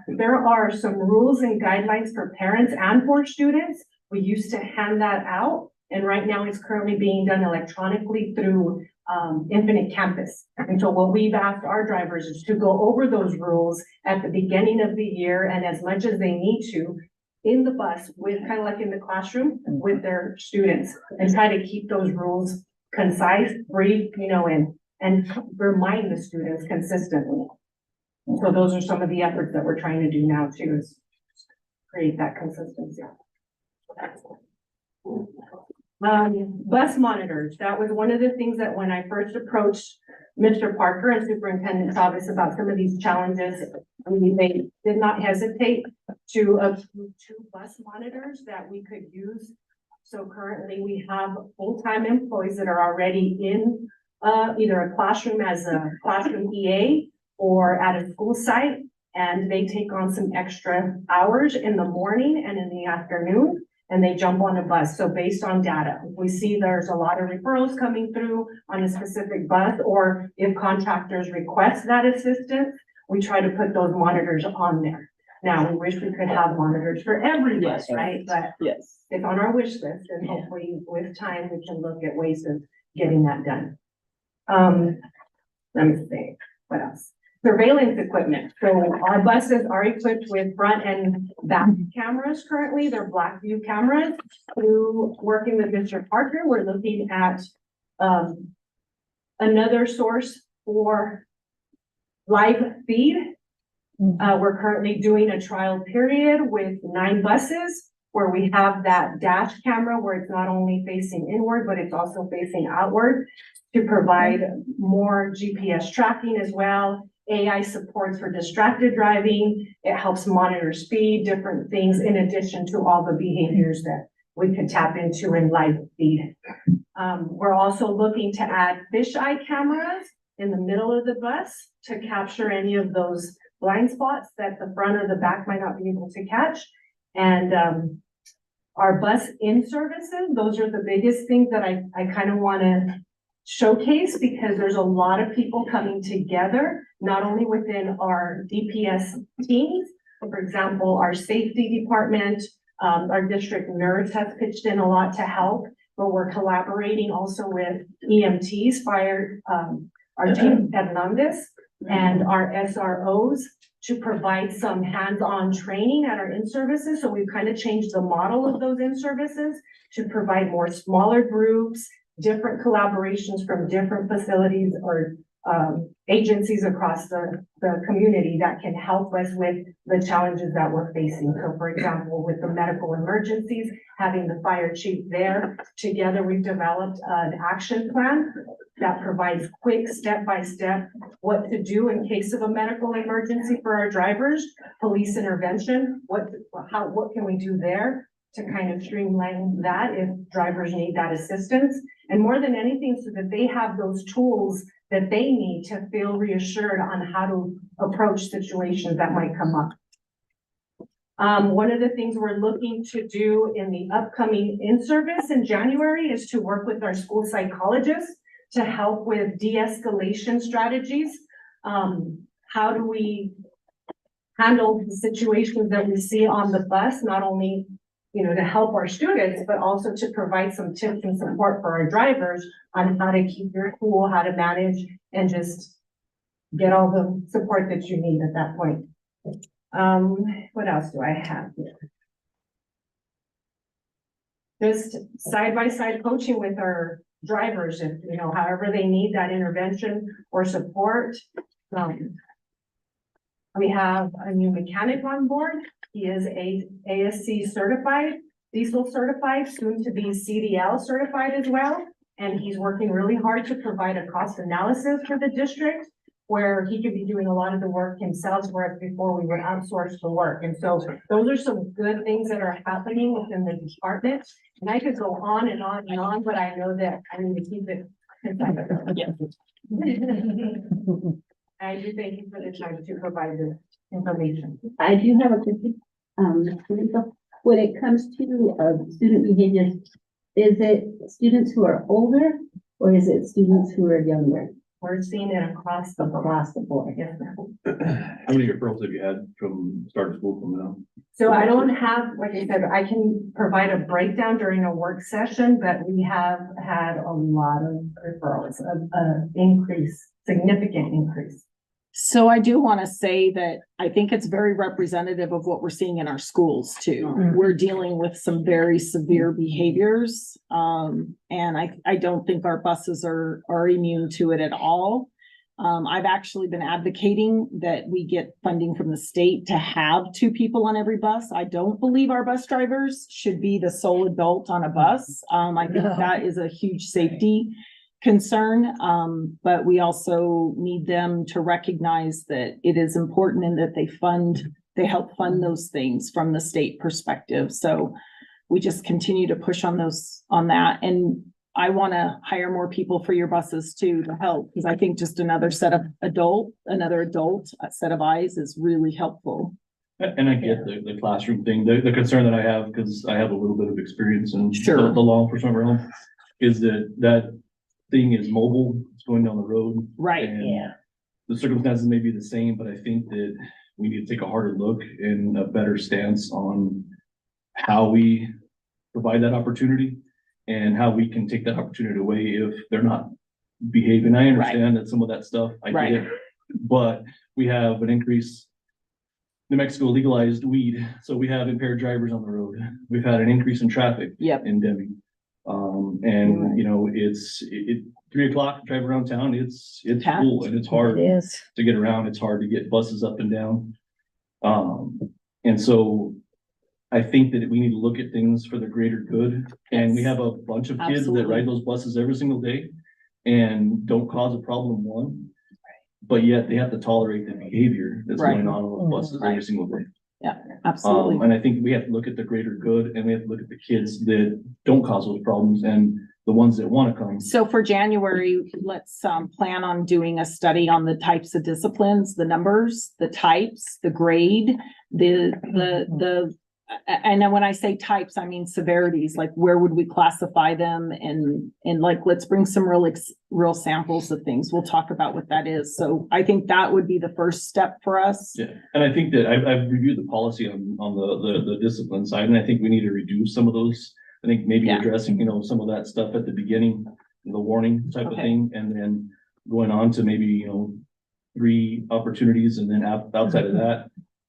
there are some rules and guidelines for parents and for students. We used to hand that out, and right now it's currently being done electronically through Infinite Campus. And so what we've asked our drivers is to go over those rules at the beginning of the year and as much as they need to in the bus with, kind of like in the classroom with their students, and try to keep those rules concise, brief, and remind the students consistently. So those are some of the efforts that we're trying to do now too, is create that consistency. Bus monitors, that was one of the things that when I first approached Mr. Parker and Superintendent Chavez about some of these challenges, they did not hesitate to approve 2 bus monitors that we could use. So currently we have full-time employees that are already in either a classroom as a classroom EA or at a school site, and they take on some extra hours in the morning and in the afternoon, and they jump on a bus. So based on data, we see there's a lot of referrals coming through on a specific bus, or if contractors request that assistance, we try to put those monitors on there. Now, we wish we could have monitors for every bus, right? But Yes. it's on our wish list, and hopefully with time, we can look at ways of getting that done. Let me see, what else? Surveillance equipment. So our buses are equipped with front and back cameras currently. They're black view cameras. Through working with Mr. Parker, we're looking at another source for live feed. We're currently doing a trial period with 9 buses where we have that dash camera where it's not only facing inward, but it's also facing outward to provide more GPS tracking as well. AI supports for distracted driving. It helps monitor speed, different things, in addition to all the behaviors that we could tap into in live feed. We're also looking to add fisheye cameras in the middle of the bus to capture any of those blind spots that the front or the back might not be able to catch. And our bus in services, those are the biggest things that I kind of want to showcase, because there's a lot of people coming together, not only within our DPS teams, but for example, our safety department, our district nurse has pitched in a lot to help, but we're collaborating also with EMTs, fire, our team Hernandez, and our SROs to provide some hands-on training at our in-services. So we've kind of changed the model of those in-services to provide more smaller groups, different collaborations from different facilities or agencies across the community that can help us with the challenges that we're facing. So for example, with the medical emergencies, having the fire chief there, together we've developed an action plan that provides quick step-by-step what to do in case of a medical emergency for our drivers, police intervention, what can we do there to kind of streamline that if drivers need that assistance. And more than anything, so that they have those tools that they need to feel reassured on how to approach situations that might come up. One of the things we're looking to do in the upcoming in-service in January is to work with our school psychologists to help with de-escalation strategies. How do we handle the situations that we see on the bus, not only, you know, to help our students, but also to provide some tips and support for our drivers on how to keep your cool, how to manage, and just get all the support that you need at that point. What else do I have here? Just side-by-side coaching with our drivers, if, you know, however they need that intervention or support. We have a new mechanic on board. He is ASC certified, diesel certified, soon to be CDL certified as well. And he's working really hard to provide a cost analysis for the district where he could be doing a lot of the work himself, whereas before we would outsource the work. And so those are some good things that are happening within the department. And I could go on and on and on, but I know that I need to keep it. I do thank you for the time to provide this information. I do have a question. When it comes to student behavior, is it students who are older or is it students who are younger? We're seeing it across the board. Yes, ma'am. How many referrals have you had from start of school from now? So I don't have, like I said, I can provide a breakdown during a work session, but we have had a lot of referrals, increase, significant increase. So I do want to say that I think it's very representative of what we're seeing in our schools too. We're dealing with some very severe behaviors. And I don't think our buses are immune to it at all. I've actually been advocating that we get funding from the state to have 2 people on every bus. I don't believe our bus drivers should be the sole adult on a bus. I think that is a huge safety concern, but we also need them to recognize that it is important and that they help fund those things from the state perspective. So we just continue to push on that. And I want to hire more people for your buses too, to help, because I think just another set of another adult set of eyes is really helpful. And I get the classroom thing, the concern that I have, because I have a little bit of experience in Sure. the law enforcement realm, is that thing is mobile, it's going down the road. Right. And the circumstances may be the same, but I think that we need to take a harder look and a better stance on how we provide that opportunity and how we can take that opportunity away if they're not behaving. I understand that some of that stuff, I get it, but we have an increase. New Mexico legalized weed, so we have impaired drivers on the road. We've had an increase in traffic in Deming. And you know, it's 3 o'clock, drive around town, it's full and it's hard to get around. It's hard to get buses up and down. And so I think that we need to look at things for the greater good. And we have a bunch of kids that ride those buses every single day and don't cause a problem, one, but yet they have to tolerate the behavior that's going on those buses every single day. Yeah, absolutely. And I think we have to look at the greater good and we have to look at the kids that don't cause those problems and the ones that want to come. So for January, let's plan on doing a study on the types of disciplines, the numbers, the types, the grade, and then when I say types, I mean severities, like where would we classify them, and like, let's bring some real samples of things. We'll talk about what that is. So I think that would be the first step for us. Yeah, and I think that I've reviewed the policy on the discipline side, and I think we need to reduce some of those. I think maybe addressing, you know, some of that stuff at the beginning, the warning type of thing, and then going on to maybe, you know, 3 opportunities, and then outside of that,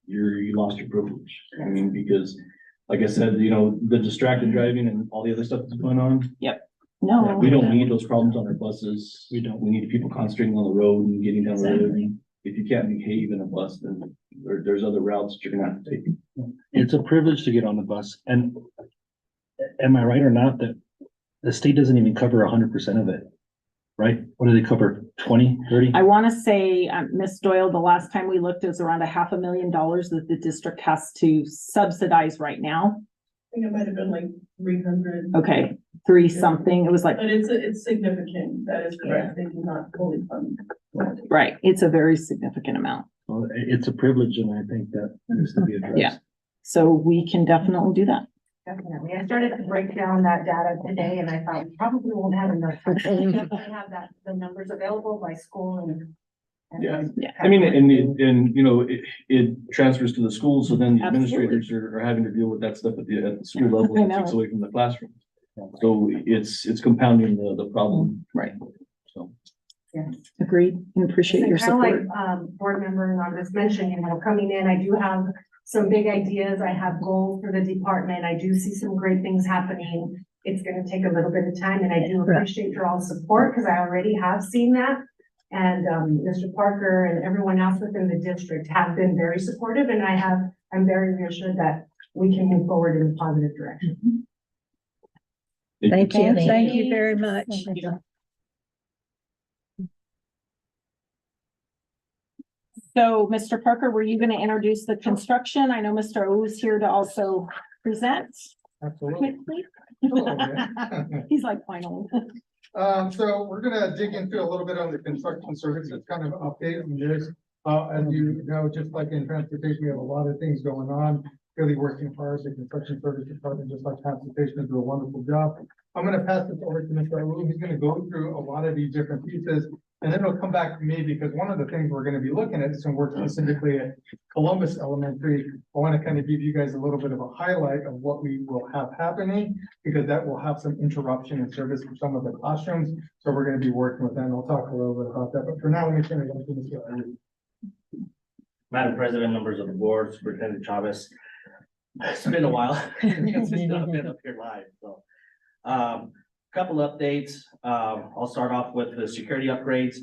you lost your privilege. I mean, because like I said, you know, the distracted driving and all the other stuff that's going on. No, we don't need those problems on our buses. We need people concentrating on the road and getting down the road. And if you can't behave in a bus, then there's other routes that you're gonna have to take. It's a privilege to get on the bus, and am I right or not that the state doesn't even cover 100% of it, right? What do they cover? 20, 30? I want to say, Ms. Doyle, the last time we looked, is around $500,000 that the district has to subsidize right now. I think it might have been like 300. Okay, 3 something. It was like, But it's significant. That is correct. They do not fully fund. right. It's a very significant amount. Well, it's a privilege, and I think that needs to be addressed. Yeah. So we can definitely do that. Definitely. I started to break down that data today and I thought we probably won't have enough time. I have that, the numbers available by school and. Yeah. I mean, and, you know, it transfers to the school, so then the Absolutely. administrators are having to deal with that stuff at the school level, I it know. takes away from the classroom. So it's compounding the problem. Right. So. Agreed, and appreciate your Kind of support. like, board member Hernandez mentioned, you know, coming in, I do have some big ideas. I have goals for the department. I do see some great things happening. It's gonna take a little bit of time and I do appreciate your all support because I already have seen that. And, Mr. Parker and everyone else within the district have been very supportive and I'm very reassured that we can move forward in a positive direction. Thank you. Thank you very much. So, Mr. Parker, were you gonna introduce the construction? I know Mr. O is here to also present. Absolutely. Quickly. Hello, man. He's like, finally. So we're gonna dig into a little bit on the construction services, kind of update on this. As you know, just like in transportation, we have a lot of things going on, really working hard. The construction service department, just like transportation, do a wonderful job. I'm gonna pass this over to Mr. Aru. He's gonna go through a lot of these different pieces, and then it'll come back to me because one of the things we're gonna be looking at is some work specifically at Columbus Elementary. I want to kind of give you guys a little bit of a highlight of what we will have happening, because that will have some interruption in service for some of the classrooms. So we're gonna be working with that, and I'll talk a little bit about that. But for now, let me turn it over to Mr. Aru. Madam President, members of the board, Superintendent Chavez. It's been a while since we've been up here live, so. Couple updates. I'll start off with the security upgrades.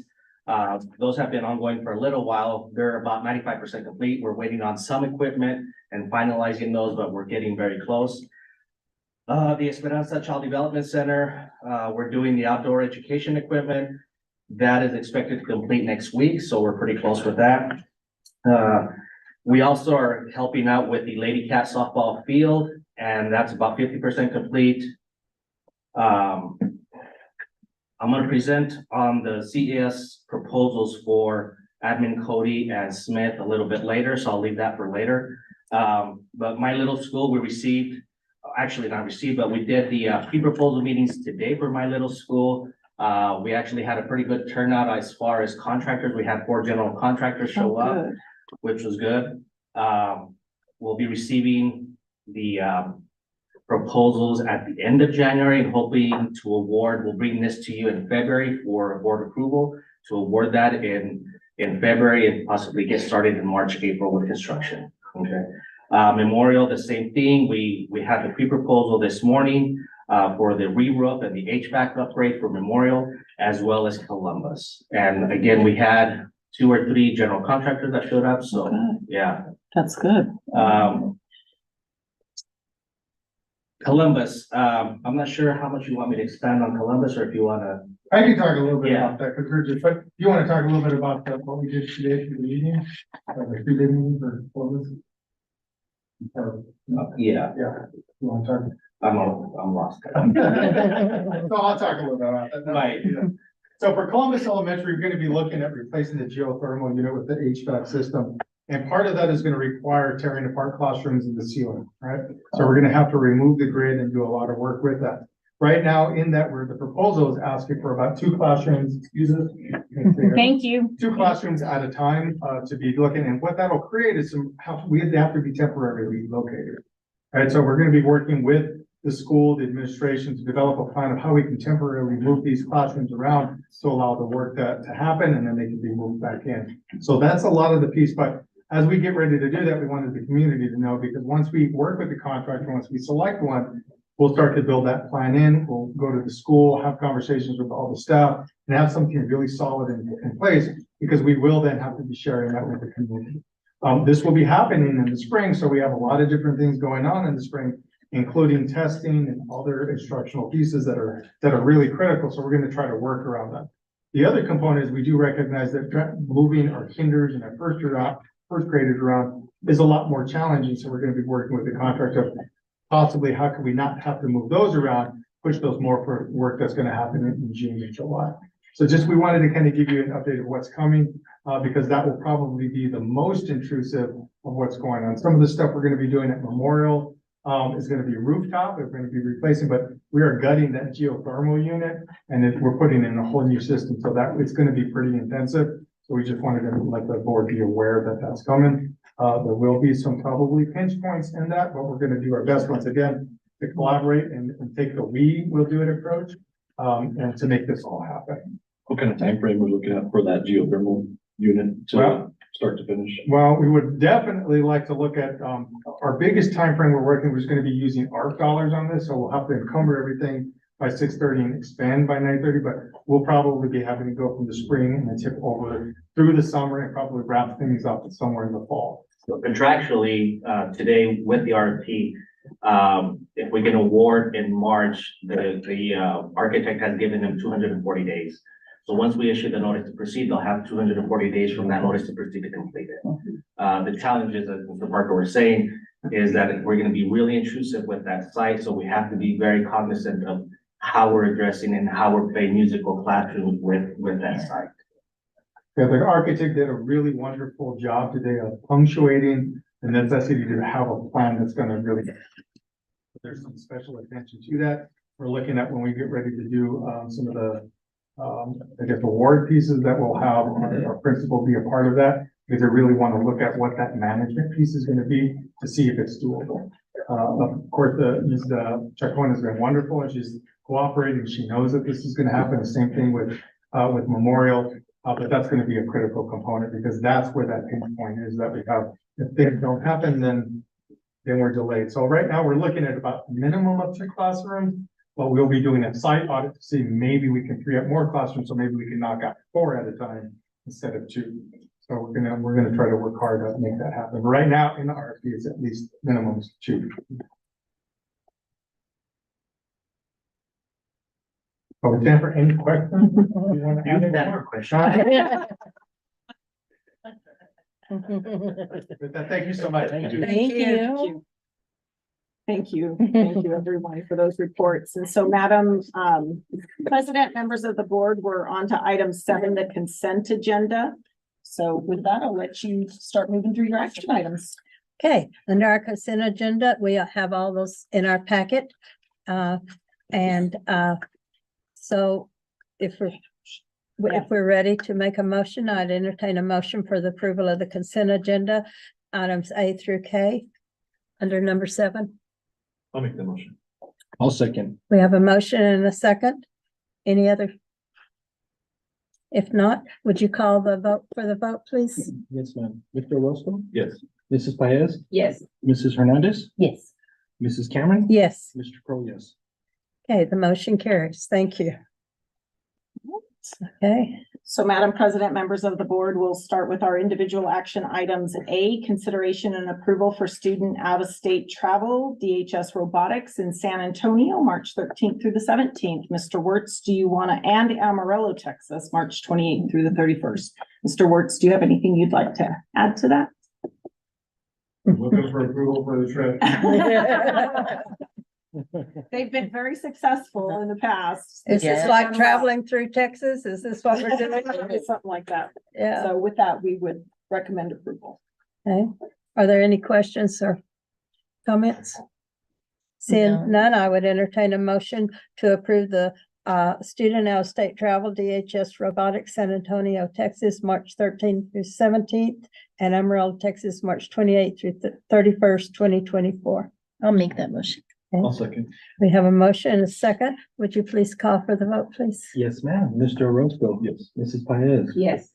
Those have been ongoing for a little while. They're about 95% complete. We're waiting on some equipment and finalizing those, but we're getting very close. The Esperanza Child Development Center, we're doing the outdoor education equipment. That is expected to complete next week, so we're pretty close with that. We also are helping out with the Lady Cat softball field, and that's about 50% complete. I'm gonna present on the CES proposals for admin Cody and Smith a little bit later, so I'll leave that for later. But my little school, we received, actually not received, but we did the pre-proposal meetings today for my little school. We actually had a pretty good turnout as far as contractors. We had 4 general contractors show up, which was good. We'll be receiving the proposals at the end of January and hoping to award, we'll bring this to you in February for board approval, to award that in February and possibly get started in March, April with construction. Okay. Memorial, the same thing. We had the pre-proposal this morning for the re-roof and the HVAC upgrade for Memorial, as well as Columbus. And again, we had 2 or 3 general contractors that showed up, so yeah. That's good. Columbus, I'm not sure how much you want me to expand on Columbus, or if you wanna. I can talk a little bit Yeah. about that, because we're just, but you want to talk a little bit about what we did today for the meeting? The 3-day meeting for Columbus? Yeah, Yeah, you want to talk? I'm lost. So I'll talk a little bit about that. Right. Yeah. So for Columbus Elementary, we're gonna be looking at replacing the geothermal unit with the HVAC system. And part of that is gonna require tearing apart classrooms in the ceiling, right? So we're gonna have to remove the grid and do a lot of work with that. Right now, in that, where the proposal is asking for about 2 classrooms, Thank you. 2 classrooms at a time, to be looking, and what that'll create is we have to be temporarily located. Right, so we're gonna be working with the school, the administration, to develop a plan of how we can temporarily move these classrooms around to allow the work to happen, and then they can be moved back in. So that's a lot of the piece, but as we get ready to do that, we wanted the community to know, because once we work with the contractor, once we select one, we'll start to build that plan in, we'll go to the school, have conversations with all the staff, and have something really solid in place, because we will then have to be sharing that with the community. This will be happening in the spring, so we have a lot of different things going on in the spring, including testing and other instructional pieces that are really critical. So we're going to try to work around that. The other component is we do recognize that moving our kinders and our first graders around is a lot more challenging. So we're going to be working with the contractor, possibly how can we not have to move those around, push those more for work that's going to happen in June and July. So just, we wanted to kind of give you an update of what's coming, because that will probably be the most intrusive of what's going on. Some of the stuff we're going to be doing at Memorial, is gonna be rooftop, we're gonna be replacing, but we are gutting that geothermal unit. And then we're putting in a whole new system, so that it's gonna be pretty intensive. So we just wanted to let the board be aware that that's coming. There will be some probably pinch points in that, but we're gonna do our best once again to collaborate and take the we will do it approach, and to make this all happen. What kind of time frame we're looking at for that geothermal unit to Well- start to finish? Well, we would definitely like to look at, our biggest time frame we're working, we're just gonna be using ARP dollars on this, so we'll have to encumber everything by 6:30 and expand by 9:30, but we'll probably be having to go from the spring and then tip over through the summer and probably wrap things up somewhere in the fall. So contractually, today with the RFP, if we get an award in March, the architect has given them 240 days. So once we issue the notice to proceed, they'll have 240 days from that notice to proceed to complete it. The challenges, as Mr. Parker was saying, is that we're gonna be really intrusive with that site, so we have to be very cognizant of how we're addressing and how we're playing musical classrooms with that site. Yeah, the architect did a really wonderful job today of punctuating the necessity to have a plan that's gonna really. There's some special attention to that. We're looking at when we get ready to do, some of the, I guess, award pieces that we'll have our principal be a part of that. Because I really want to look at what that management piece is gonna be to see if it's doable. Of course, Ms. Chacon has been wonderful and she's cooperating. She knows that this is gonna happen. The same thing with Memorial. But that's gonna be a critical component because that's where that pinch point is that we have. If things don't happen, then we're delayed. So right now, we're looking at about a minimum of 2 classrooms, but we'll be doing a site audit to see maybe we can free up more classrooms, so maybe we can knock out 4 at a time instead of 2. So we're gonna try to work hard to make that happen. But right now, in the RFP, it's at least minimum 2. So we're time for any questions? You wanna add any more? With that, thank you so much. Thank you. Thank you. Thank you, everyone, for those reports. And so, Madam President, members of the board, we're on to item 7, the consent agenda. So with that, I'll let you start moving through your action items. Okay, under our consent agenda, we have all those in our packet. So if we're ready to make a motion, I'd entertain a motion for the approval of the consent agenda, items A through K, under number 7. I'll make the motion. I'll second. We have a motion and a second. Any other? If not, would you call the vote for the vote, please? Yes, ma'am. Mr. Orozco? Yes. Mrs. Paez? Yes. Mrs. Hernandez? Yes. Mrs. Cameron? Yes. Mr. Crowe, yes. Okay, the motion carries. Thank you. Okay, So, Madam President, members of the board, we'll start with our individual action items. A, consideration and approval for student out-of-state travel, DHS Robotics in San Antonio, March 13th through the 17th. Mr. Wertz, do you want to, and Amarillo, Texas, March 28th through the 31st. Mr. Wertz, do you have anything you'd like to add to that? Looking for approval for the trip. They've been very successful in the past. is this Yeah. like traveling through Texas? Is this what we're doing? Something like that. Yeah, So with that, we would recommend approval. okay. Are there any questions or comments? No. Seeing none, I would entertain a motion to approve the student out-of-state travel, DHS Robotics, San Antonio, Texas, March 13th through 17th, and Amarillo, Texas, March 28th through 31st, 2024. I'll make that motion. I'll second. We have a motion and a second. Would you please call for the vote, please? Yes, ma'am. Mr. Orozco? Yes. Mrs. Paez? Yes.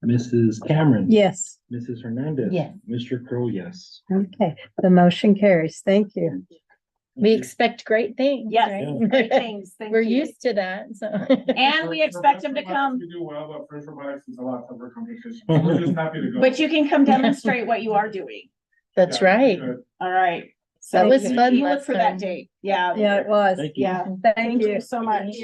Mrs. Cameron? Yes. Mrs. Hernandez? Yes. Mr. Crowe, yes. Okay, the motion carries. Thank you. We expect great things. Yes, right? great things. Thank We're you. used to that, so. And we expect them to come, We do well, but French robotics is a lot tougher competition. We're just happy to go. but you can come demonstrate what you are doing. That's right. All right. So That was we fun look last for that time. date. Yeah. Yeah, it was. Thank you. Yeah. Thank you so much.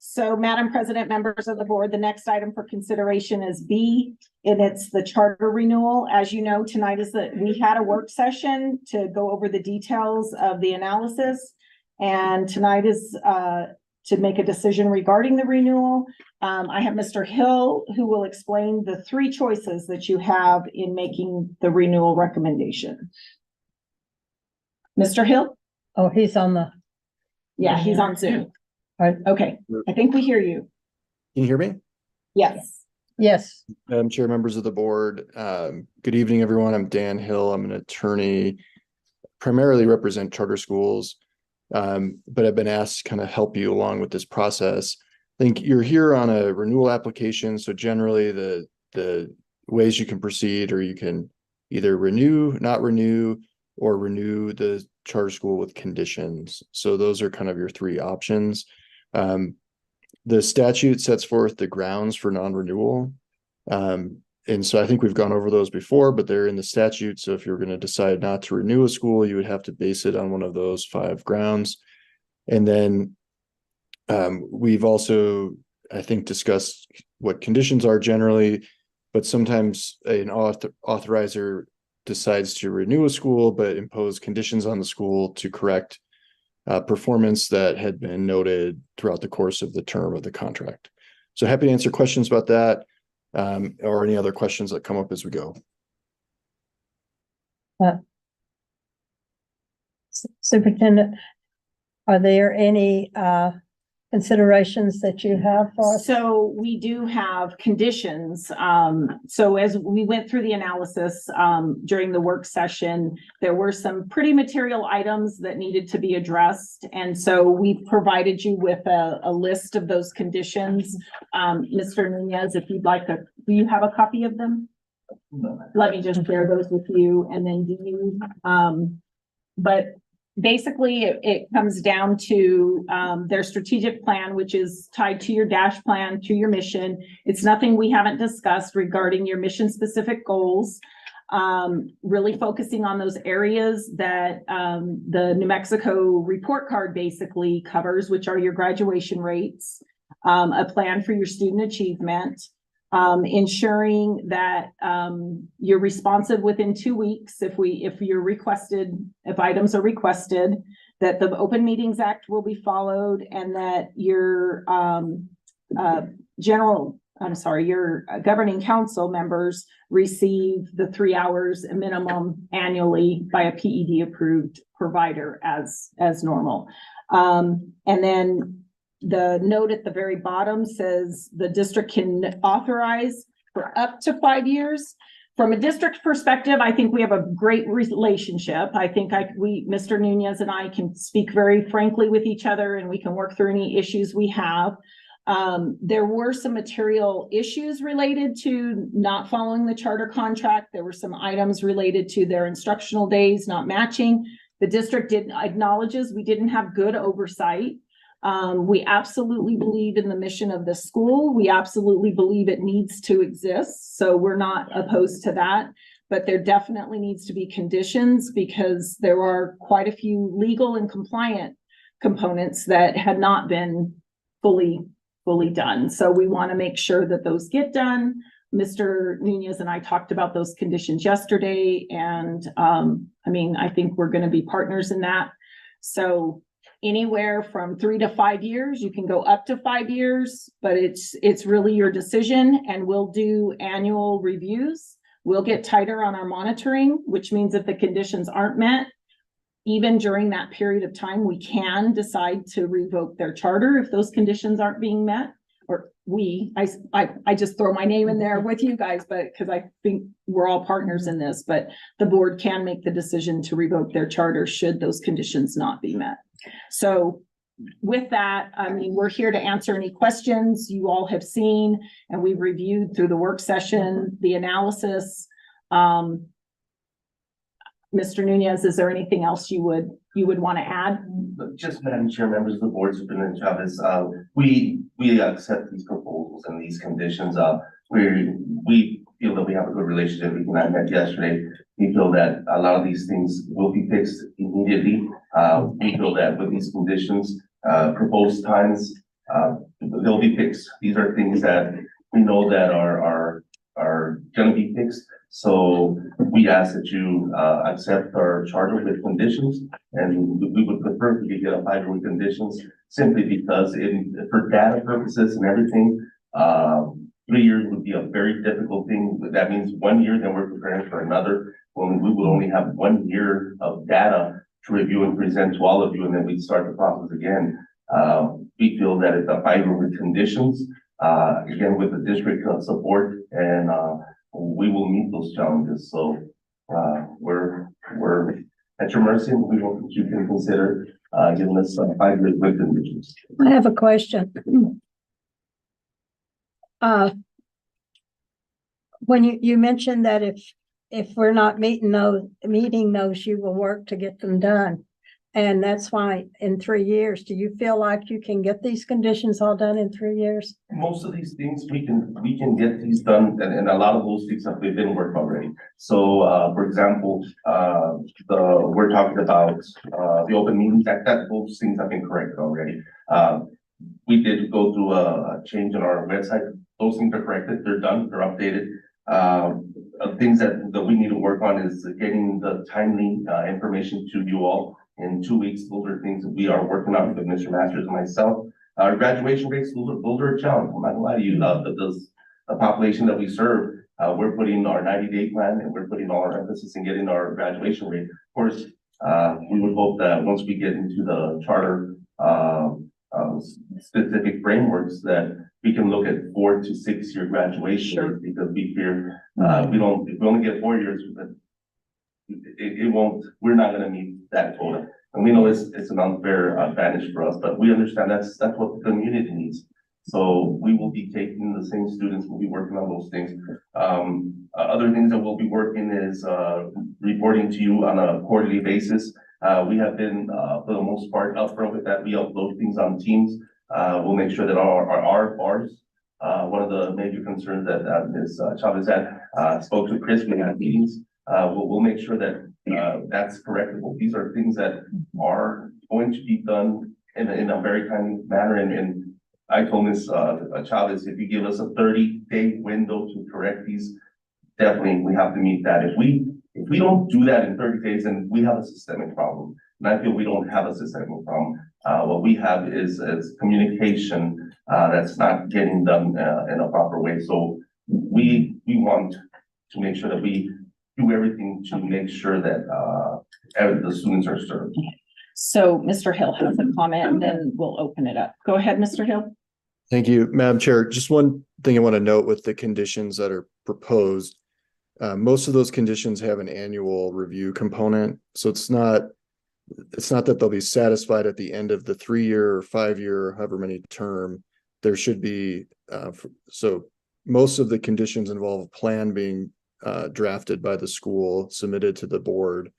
So, Madam President, members of the board, the next item for consideration is B, and it's the charter renewal. As you know, tonight we had a work session to go over the details of the analysis. And tonight is to make a decision regarding the renewal. I have Mr. Hill, who will explain the 3 choices that you have in making the renewal recommendation. Mr. Hill? Oh, he's on the. Yeah, he's on Zoom. Right. Okay, I think we hear you. Can you hear me? Yes. Yes. Madam Chair, members of the board, good evening, everyone. I'm Dan Hill. I'm an attorney, primarily represent charter schools, but I've been asked to kind of help you along with this process. I think you're here on a renewal application, so generally the ways you can proceed, or you can either renew, not renew, or renew the charter school with conditions. So those are kind of your three options. The statute sets forth the grounds for non-renewal. And so I think we've gone over those before, but they're in the statute. So if you're going to decide not to renew a school, you would have to base it on one of those 5 grounds. And then we've also, I think, discussed what conditions are generally, but sometimes an authorizer decides to renew a school, but impose conditions on the school to correct performance that had been noted throughout the course of the term of the contract. So happy to answer questions about that, or any other questions that come up as we go. Superintendent, are there any considerations that you have for us? So we do have conditions. So as we went through the analysis during the work session, there were some pretty material items that needed to be addressed. And so we provided you with a list of those conditions. Mr. Nunez, if you'd like to, do you have a copy of them? Let me just share those with you, and then do you, but basically, it comes down to their strategic plan, which is tied to your DASH plan, to your mission. It's nothing we haven't discussed regarding your mission-specific goals. Really focusing on those areas that the New Mexico report card basically covers, which are your graduation rates, a plan for your student achievement, ensuring that you're responsive within 2 weeks if items are requested, that the Open Meetings Act will be followed, and that your your governing council members receive the 3 hours minimum annually by a PED approved provider as normal. And then the note at the very bottom says the district can authorize for up to 5 years. From a district perspective, I think we have a great relationship. I think Mr. Nunez and I can speak very frankly with each other, and we can work through any issues we have. There were some material issues related to not following the charter contract. There were some items related to their instructional days not matching. The district acknowledges we didn't have good oversight. We absolutely believe in the mission of the school. We absolutely believe it needs to exist. So we're not opposed to that, but there definitely needs to be conditions, because there are quite a few legal and compliant components that had not been fully done. So we want to make sure that those get done. Mr. Nunez and I talked about those conditions yesterday, and I think we're going to be partners in that. So anywhere from 3 to 5 years, you can go up to 5 years, but it's really your decision, and we'll do annual reviews. We'll get tighter on our monitoring, which means if the conditions aren't met, even during that period of time, we can decide to revoke their charter if those conditions aren't being met. Or I just throw my name in there with you guys, but because I think we're all partners in this, but the board can make the decision to revoke their charter should those conditions not be met. So with that, we're here to answer any questions you all have seen, and we've reviewed through the work session, the analysis. Mr. Nunez, is there anything else you would want to add? Just Madam Chair, members of the board, Superintendent Chavez, we accept these proposals and these conditions. We feel that we have a good relationship. We and I met yesterday. We feel that a lot of these things will be fixed immediately. We feel that with these conditions, proposed times, they'll be fixed. These are things that we know that are going to be fixed. So we ask that you accept our charter with conditions, and we would prefer if you get a 5-year with conditions, simply because for data purposes and everything, 3 years would be a very difficult thing. That means 1 year, then we're preparing for another. When we will only have 1 year of data to review and present to all of you, and then we start the process again. We feel that it's a 5-year with conditions, again, with the district support, and we will meet those challenges. So we're at your mercy, and we hope that you can consider giving us 5 years with conditions. I have a question. When you mentioned that if we're not meeting those, you will work to get them done. And that's why in 3 years, do you feel like you can get these conditions all done in 3 years? Most of these things, we can get these done, and a lot of those things have been worked already. So, for example, we're talking about, the Open Meetings Act, that those things have been corrected already. We did go through a change in our website. Those things are corrected, they're done, they're updated. Things that we need to work on is getting the timely, information to you all in 2 weeks. Those are things that we are working on with Mr. Masters and myself. Our graduation rates, those are a challenge. I'm not gonna lie to you, the population that we serve, we're putting our 90-day plan, and we're putting all our emphasis in getting our graduation rate. Of course, we would hope that once we get into the charter, specific frameworks, that we can look at 4 to 6 year graduation rates, because we fear, if we only get 4 years, it won't, we're not gonna meet that quota. And we know it's an unfair advantage for us, but we understand that's what the community needs. So we will be taking the same students, we'll be working on those things. Other things that we'll be working is reporting to you on a quarterly basis. We have been, for the most part, upfront with that. We upload things on Teams. We'll make sure that our bars, one of the major concerns that Ms. Chavez had, spoke to Chris, we had meetings. We'll make sure that that's correctable. These are things that are going to be done in a very timely manner. And I told Ms. Chavez, if you give us a 30-day window to correct these, definitely we have to meet that. If we don't do that in 30 days, then we have a systemic problem. And I feel we don't have a systemic problem. What we have is communication that's not getting done in a proper way. So we want to make sure that we do everything to make sure that the students are served. So Mr. Hill has a comment, and then we'll open it up. Go ahead, Mr. Hill. Thank you, Madam Chair. Just one thing I want to note with the conditions that are proposed. Most of those conditions have an annual review component. So it's not that they'll be satisfied at the end of the 3-year or 5-year, however many term. There should be, so most of the conditions involve a plan being drafted by the school, submitted to the board,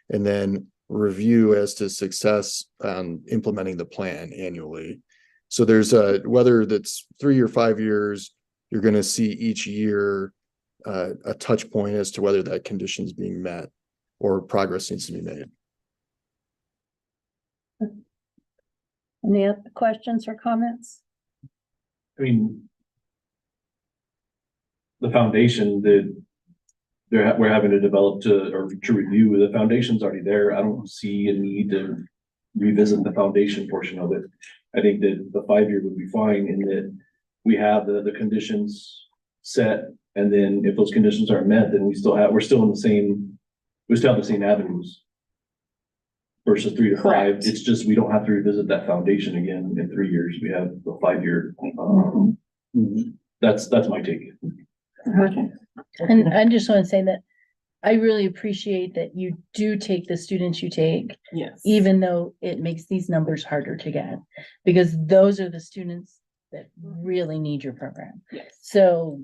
and then review as to success on implementing the plan annually. So there's whether that's 3 or 5 years, you're going to see each year a touch point as to whether that condition is being met or progress needs to be made. Any other questions or comments? I mean, the foundation that we're having to develop to review, the foundation's already there. I don't see a need to revisit the foundation portion of it. I think that the 5-year would be fine in that we have the conditions set, and then if those conditions aren't met, then we still have the same avenues versus 3 to 5. It's just we don't have to revisit that foundation again in 3 years. We have the 5-year. That's my take. Okay. And I just want to say that I really appreciate that you do take the students you take. Yes. Even though it makes these numbers harder to get, because those are the students that really need your program. Yes. So,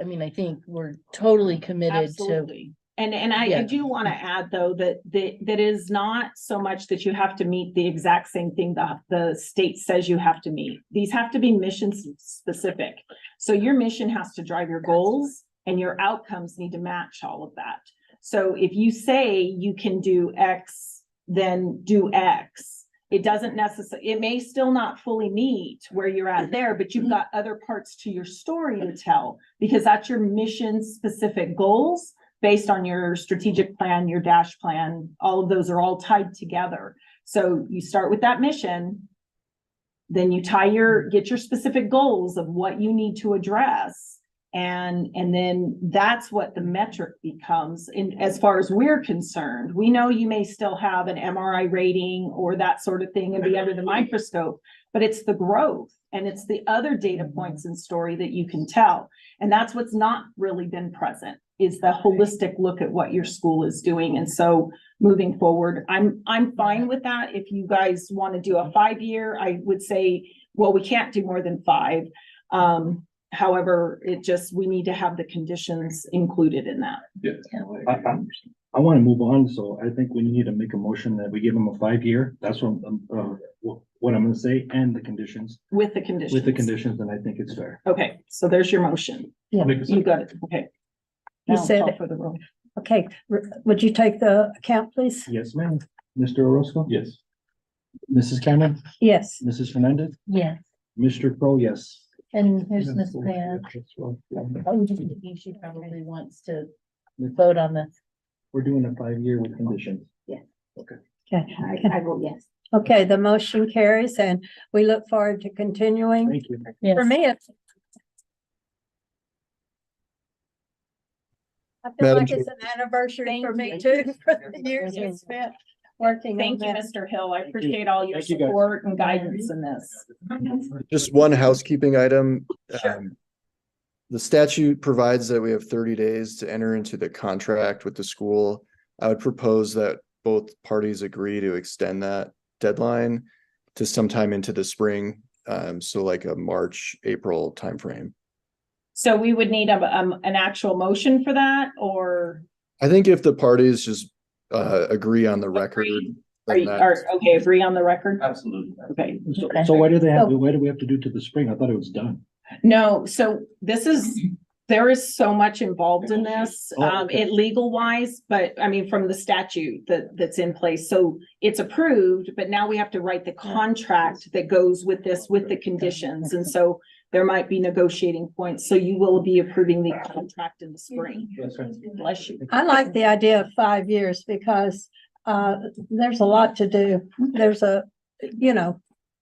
I mean, I think we're totally committed Absolutely. And I do want to add, though, that is not so much that you have to meet the exact same thing that the state says you have to meet. These have to be mission specific. So your mission has to drive your goals, and your outcomes need to match all of that. So if you say you can do X, then do X. It doesn't necessarily, it may still not fully meet where you're at there, but you've got other parts to your story to tell, because that's your mission specific goals based on your strategic plan, your dash plan. All of those are all tied together. So you start with that mission, then you get your specific goals of what you need to address. And then that's what the metric becomes. And as far as we're concerned, we know you may still have an MRI rating or that sort of thing and be under the microscope, but it's the growth and it's the other data points and story that you can tell. And that's what's not really been present, is the holistic look at what your school is doing. And so moving forward, I'm fine with that. If you guys want to do a 5-year, I would say, well, we can't do more than 5. However, we need to have the conditions included in that. Yeah. I want to move on, so I think we need to make a motion that we give them a 5-year. That's what I'm gonna say, and the conditions. With the conditions. With the conditions, and I think it's fair. Okay, so there's your motion. Yeah. You got it. Okay. You Now said call it. for the roll. Okay, would you take the account, please? Yes, ma'am. Mr. Orozco? Yes. Mrs. Cameron? Yes. Mrs. Hernandez? Yes, Mr. Crowe, yes. and here's Miss Pam. She probably wants to vote on this. We're doing a 5-year with conditions. Okay. I vote yes. Okay, the motion carries and we look forward to continuing. Thank you. For me, it's. I feel Madam like it's an anniversary for me too, for the years we spent working on Thank you, that. Mr. Hill. I appreciate all your Thank you, guys. support and guidance in this. Just one housekeeping item. Sure. The statute provides that we have 30 days to enter into the contract with the school. I would propose that both parties agree to extend that deadline to sometime into the spring. So like a March, April timeframe. So we would need an actual motion for that, or I think if the parties just agree on the record. are you, okay, agree on the record? Absolutely. Okay. So why do we have to do to the spring? I thought it was done. No, so there is so much involved in this, Okay. legal wise, but I mean, from the statute that's in place. So it's approved, but now we have to write the contract that goes with this, with the conditions. And so there might be negotiating points. So you will be approving the contract in the spring. Bless you. I like the idea of 5 years because there's a lot to do. There's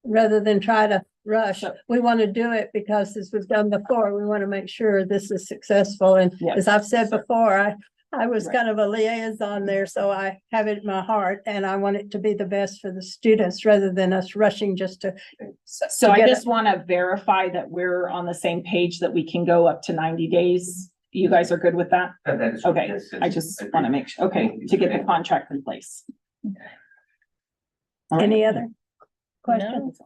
rather than try to rush, we want to do it because as we've done before, we want to make sure this is successful. And Yes. as I've said before, I was kind of a liaison there, so I have it in my heart and I want it to be the best for the students rather than us rushing just to. So to I get just it. want to verify that we're on the same page, that we can go up to 90 days. You guys are good with that? That is. Okay, yes, yes, I just agree. want to make sure, okay, to get the contract in place. All right. Any other questions?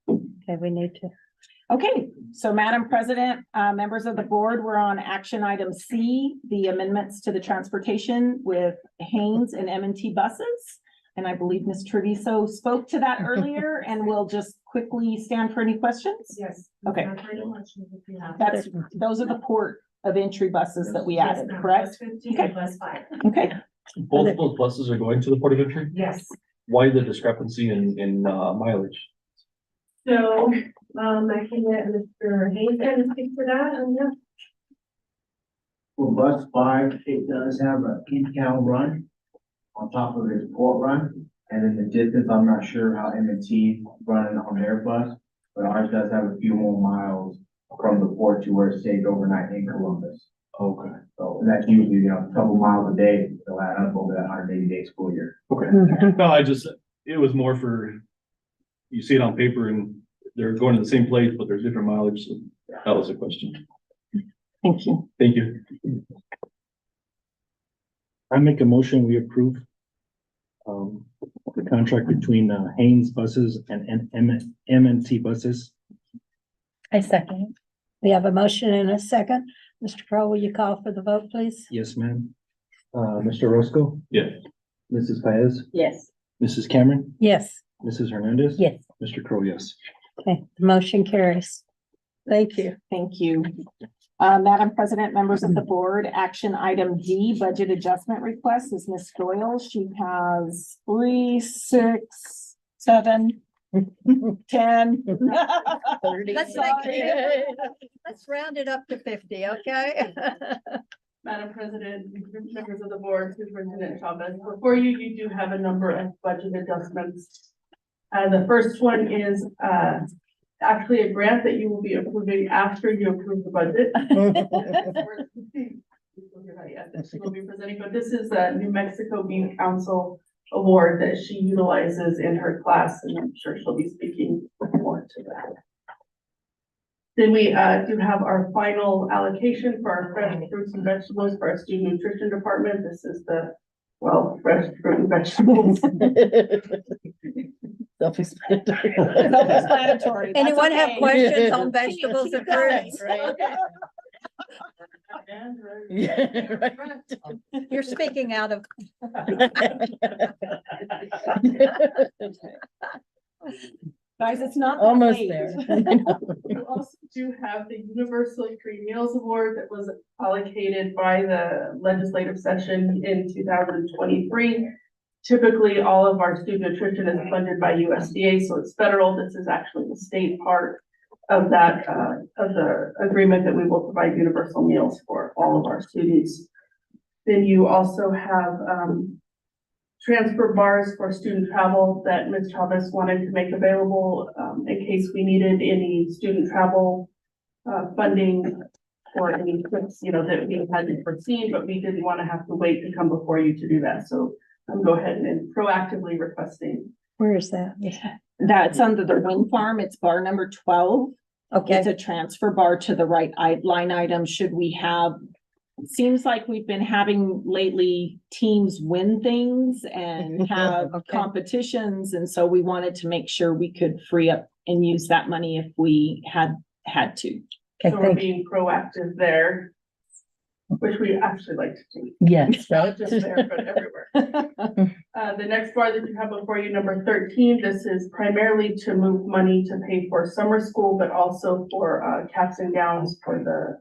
Okay, we need to. Okay, so Madam President, members of the board, we're on action item C, the amendments to the transportation with Haynes and M&T buses. And I believe Ms. Treviso spoke to that earlier and we'll just quickly stand for any questions. Yes. Okay. Those are the port of entry buses that we added, correct? Okay. Plus 5. Okay, Both of those buses are going to the port of entry? Yes. Why the discrepancy in mileage? So, I can let Mr. Hayes kind of speak to that, yeah. For bus 5, it does have an in-town run on top of its port run. And in the distance, I'm not sure how M&T run on their bus, but ours does have a few more miles from the port to where it stays overnight in Columbus. Okay. So and that's usually, a couple miles a day to add up over that 180-day school year. Okay. No, it was more for, you see it on paper and they're going to the same place, but there's different mileage. So that was a question. thank you. Thank you. I make a motion, we approve the contract between Haynes buses and M&T buses. I second. We have a motion and a second. Mr. Crowe, will you call for the vote, please? Yes, ma'am. Mr. Roscoe? Yes. Mrs. Paez? Yes. Mrs. Cameron? Yes. Mrs. Hernandez? Yes. Mr. Crowe, yes. Okay, the motion carries. Thank you. Thank you. Madam President, members of the board, action item D, budget adjustment request is Ms. Doyle. She has 3, 6, 7, 10. Let's let's round it up to 50, okay? Madam President, members of the board, Superintendent Chavez, before you, you do have a number of budget adjustments. The first one is, actually a grant that you will be approving after you approve the budget. We'll be presenting, but this is a New Mexico Beef Council award that she utilizes in her class, and I'm sure she'll be speaking more to that. Then we do have our final allocation for our fresh fruits and vegetables for our student nutrition department. This is the, well, fresh fruit and vegetables. Self-explanatory. Self-explanatory. That's Anyone have okay. questions on vegetables and fruits? Yeah, right. You're speaking out of. Guys, it's not that Almost late. there. You also do have the Universal Free Meals Award that was allocated by the legislative session in 2023. Typically, all of our student nutrition is funded by USDA, so it's federal. This is actually the state part of that, of the agreement that we will provide universal meals for all of our students. Then you also have, transfer bars for student travel that Ms. Chavez wanted to make available, in case we needed any student travel, funding or any trips, you know, that we hadn't foreseen, but we didn't want to have to wait to come before you to do that. So I'm go ahead and proactively requesting. Where is that? That's under the wind farm. It's bar number 12. Okay. It's a transfer bar to the right line item. Should we have, it seems like we've been having lately teams win things and have Okay. competitions. And so we wanted to make sure we could free up and use that money if we had to. So we're being proactive there, which we actually like to do. Yes, right. Not just there, but everywhere. The next bar that you have before you, number 13, this is primarily to move money to pay for summer school, but also for caps and gowns for the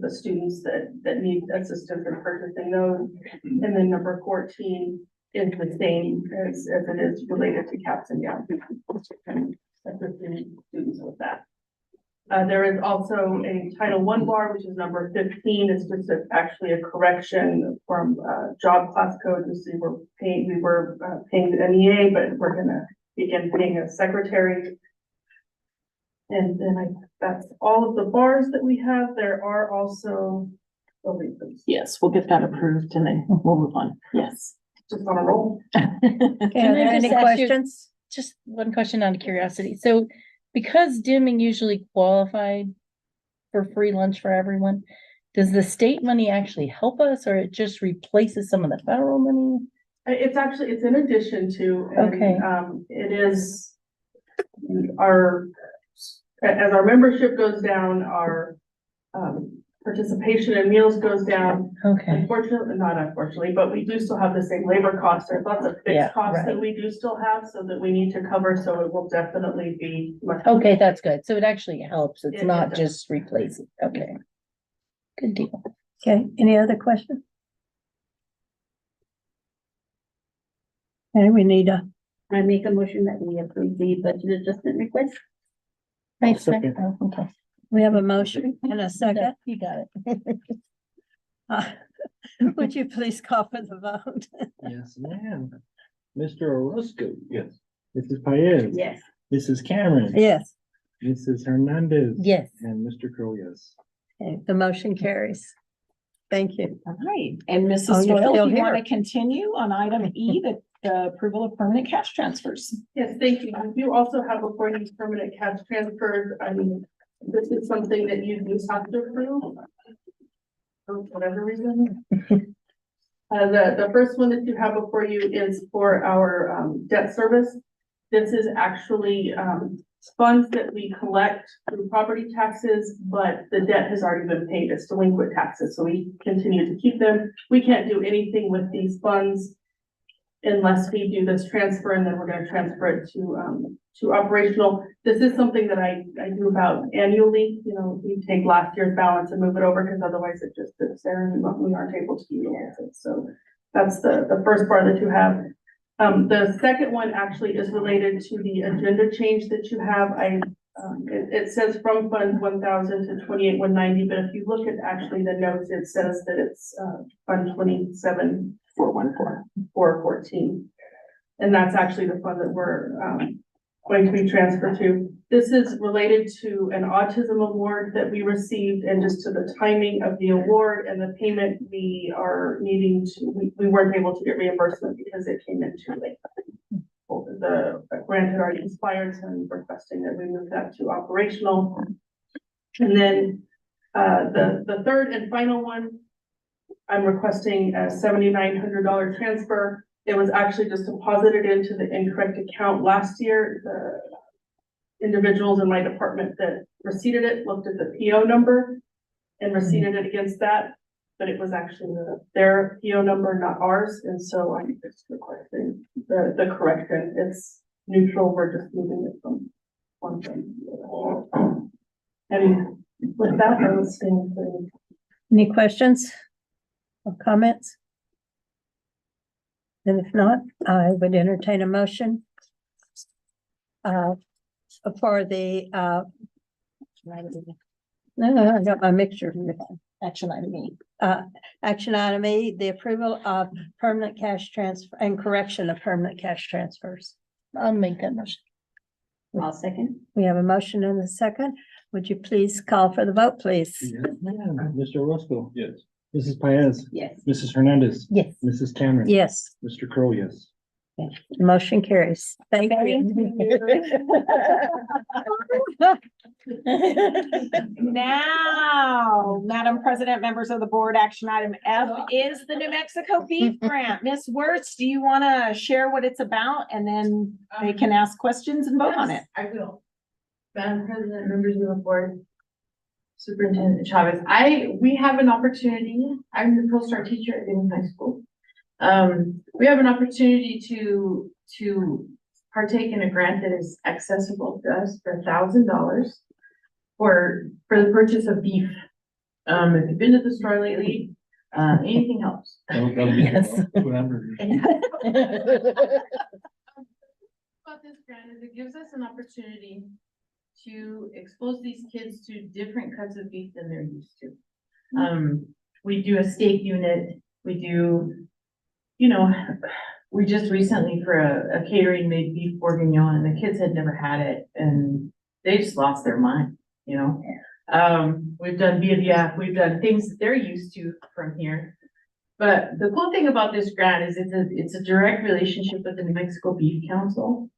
students that need assistance in purchasing those. And then number 14 is the same as it is related to caps and gowns. Assisting students with that. There is also a Title I bar, which is number 15. It's just actually a correction from job class code. We were paying the NEA, but we're gonna begin paying a secretary. And then that's all of the bars that we have. There are also. Yes, we'll get that approved and then we'll move on. Yes. Just on a roll. Okay, are Can there I any just ask you- questions? Just one question out of curiosity. So because Deming usually qualified for free lunch for everyone, does the state money actually help us or it just replaces some of the federal money? It's in addition to. And, Okay. it is as our membership goes down, our, participation in meals goes down. Okay. Unfortunately, not unfortunately, but we do still have the same labor costs. There's lots of Yeah, fixed costs that right. we do still have, so that we need to cover, so it will definitely be much. Okay, that's good. So it actually helps. It's It not does. just replacing. Okay. Good deal. Okay, any other questions? Okay, we need I make a motion that we approve the budget adjustment request. Right, second. okay. we have a motion and a second. You got it. Would you please call for the vote? Yes, ma'am. Mr. Orozco. Yes. Mrs. Paez. Yes. Mrs. Cameron. Yes, Mrs. Hernandez. Yes. And Mr. Crowe, yes. okay, the motion carries. Thank you. All right. And Oh, Mrs. you're Doyle, still if you want to here. continue on item E, the approval of permanent cash transfers. Yes, thank you. We do also have before you permanent cash transfers. I mean, this is something that you do have to approve. For whatever reason. The first one that you have before you is for our debt service. This is actually funds that we collect through property taxes, but the debt has already been paid. It's delinquent taxes, so we continue to keep them. We can't do anything with these funds unless we do this transfer, and then we're gonna transfer it to operational. This is something that I do about annually. You know, we take last year's balance and move it over, because otherwise it just sits there and we aren't able to utilize it. So that's the first part that you have. The second one actually is related to the agenda change that you have. It says from Fund 1,000 to 28,190, but if you look at actually the notes, it says that it's Fund 27,414. And that's actually the fund that we're going to be transferred to. This is related to an autism award that we received and just to the timing of the award and the payment we are needing to, we weren't able to get reimbursement because it came in too late. The grant had already expired, so I'm requesting that we move that to operational. And then the third and final one, I'm requesting a $7,900 transfer. It was actually just deposited into the incorrect account last year. The individuals in my department that received it looked at the PO number and received it against that, but it was actually their PO number, not ours. And so I'm just requesting the correction. It's neutral. We're just moving it from one thing to the other. And with that, I was saying, Any questions or comments? And if not, I would entertain a motion for the, no, I got my mixture. Action item E. Action item E, the approval of permanent cash transfer and correction of permanent cash transfers. I'll make that motion. I'll second. We have a motion and a second. Would you please call for the vote, please? Yes, ma'am. Mr. Orozco. Yes. Mrs. Paez. Yes. Mrs. Hernandez. Yes. Mrs. Cameron. Yes, Mr. Crowe, yes. motion carries. Thank you. Now, Madam President, members of the board, action item F is the New Mexico Beef Grant. Ms. Wertz, do you want to share what it's about? And then they can ask questions and vote on it. I will. Madam President, members of the board, Superintendent Chavez, we have an opportunity. I'm the co-star teacher at Deming High School. We have an opportunity to partake in a grant that is accessible to us for $1,000 for the purchase of beef. If you've been to the store lately, anything helps. That'll be Yes. two hamburgers. About this grant is it gives us an opportunity to expose these kids to different cuts of beef than they're used to. We do a steak unit, we do, we just recently for a catering made beef bourguignon and the kids had never had it and they just lost their mind, We've done BBF, we've done things that they're used to from here. But the cool thing about this grant is it's a direct relationship with the New Mexico Beef Council.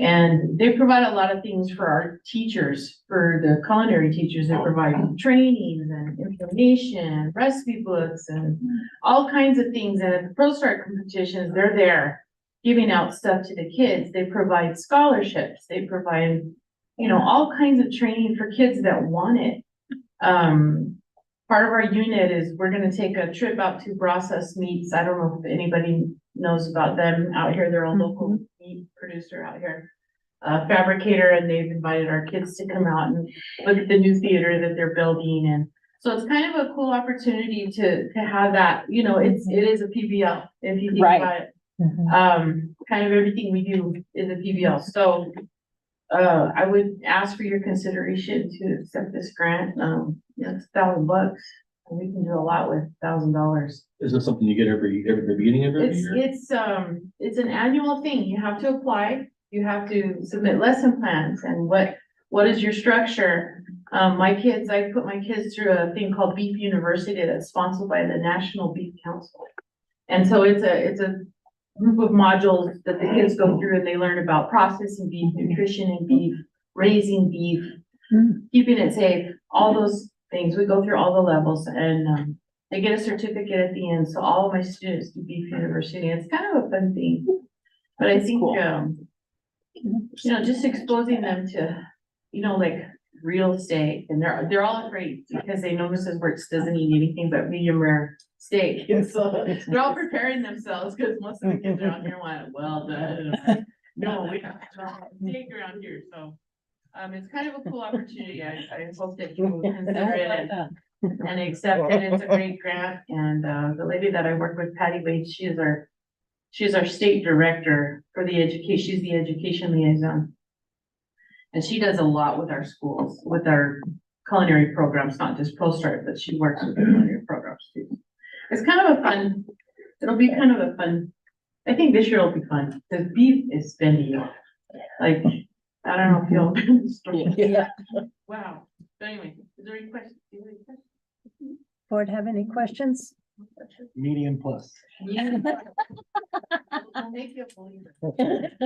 And they provide a lot of things for our teachers, for the culinary teachers. They provide trainings and information, recipe books, and all kinds of things. And at the Pro Start competitions, they're there giving out stuff to the kids. They provide scholarships. They provide, all kinds of training for kids that want it. Part of our unit is we're going to take a trip out to Brasas Meats. I don't know if anybody knows about them out here. They're a local meat producer out here, fabricator, and they've invited our kids to come out and look at the new theater that they're building. And so it's kind of a cool opportunity to have that, it is a PBL if you think about it. Kind of everything we do is a PBL. So I would ask for your consideration to accept this grant. It's $1,000. We can do a lot with $1,000. Is this something you get every the beginning of every year? It's an annual thing. You have to apply. You have to submit lesson plans and what is your structure? I put my kids through a thing called Beef University that's sponsored by the National Beef Council. And so it's a group of modules that the kids go through and they learn about processing beef, nutrition in beef, raising beef, keeping it safe, all those things. We go through all the levels and they get a certificate at the end. So all of my students do Beef University. It's kind of a fun thing. But I think, just exposing them to, like real steak, and they're all afraid because they know Mrs. Wertz doesn't eat anything but medium rare steak. And so they're all preparing themselves because most of the kids around here want well done. No, we don't have steak around here. So it's kind of a cool opportunity. I hope that you will consider it and accept it. It's a great grant. And the lady that I work with, Patty Wade, she's our state director for the education. She's the education liaison. And she does a lot with our schools, with our culinary programs, not just Pro Start, but she works with the culinary programs too. It's kind of it'll be kind of a fun, I think this year will be fun because beef is spendy. Like I don't know if you'll. Yeah. Wow. But anyway, is there any questions? Do you have any questions? Board have any questions? Medium plus.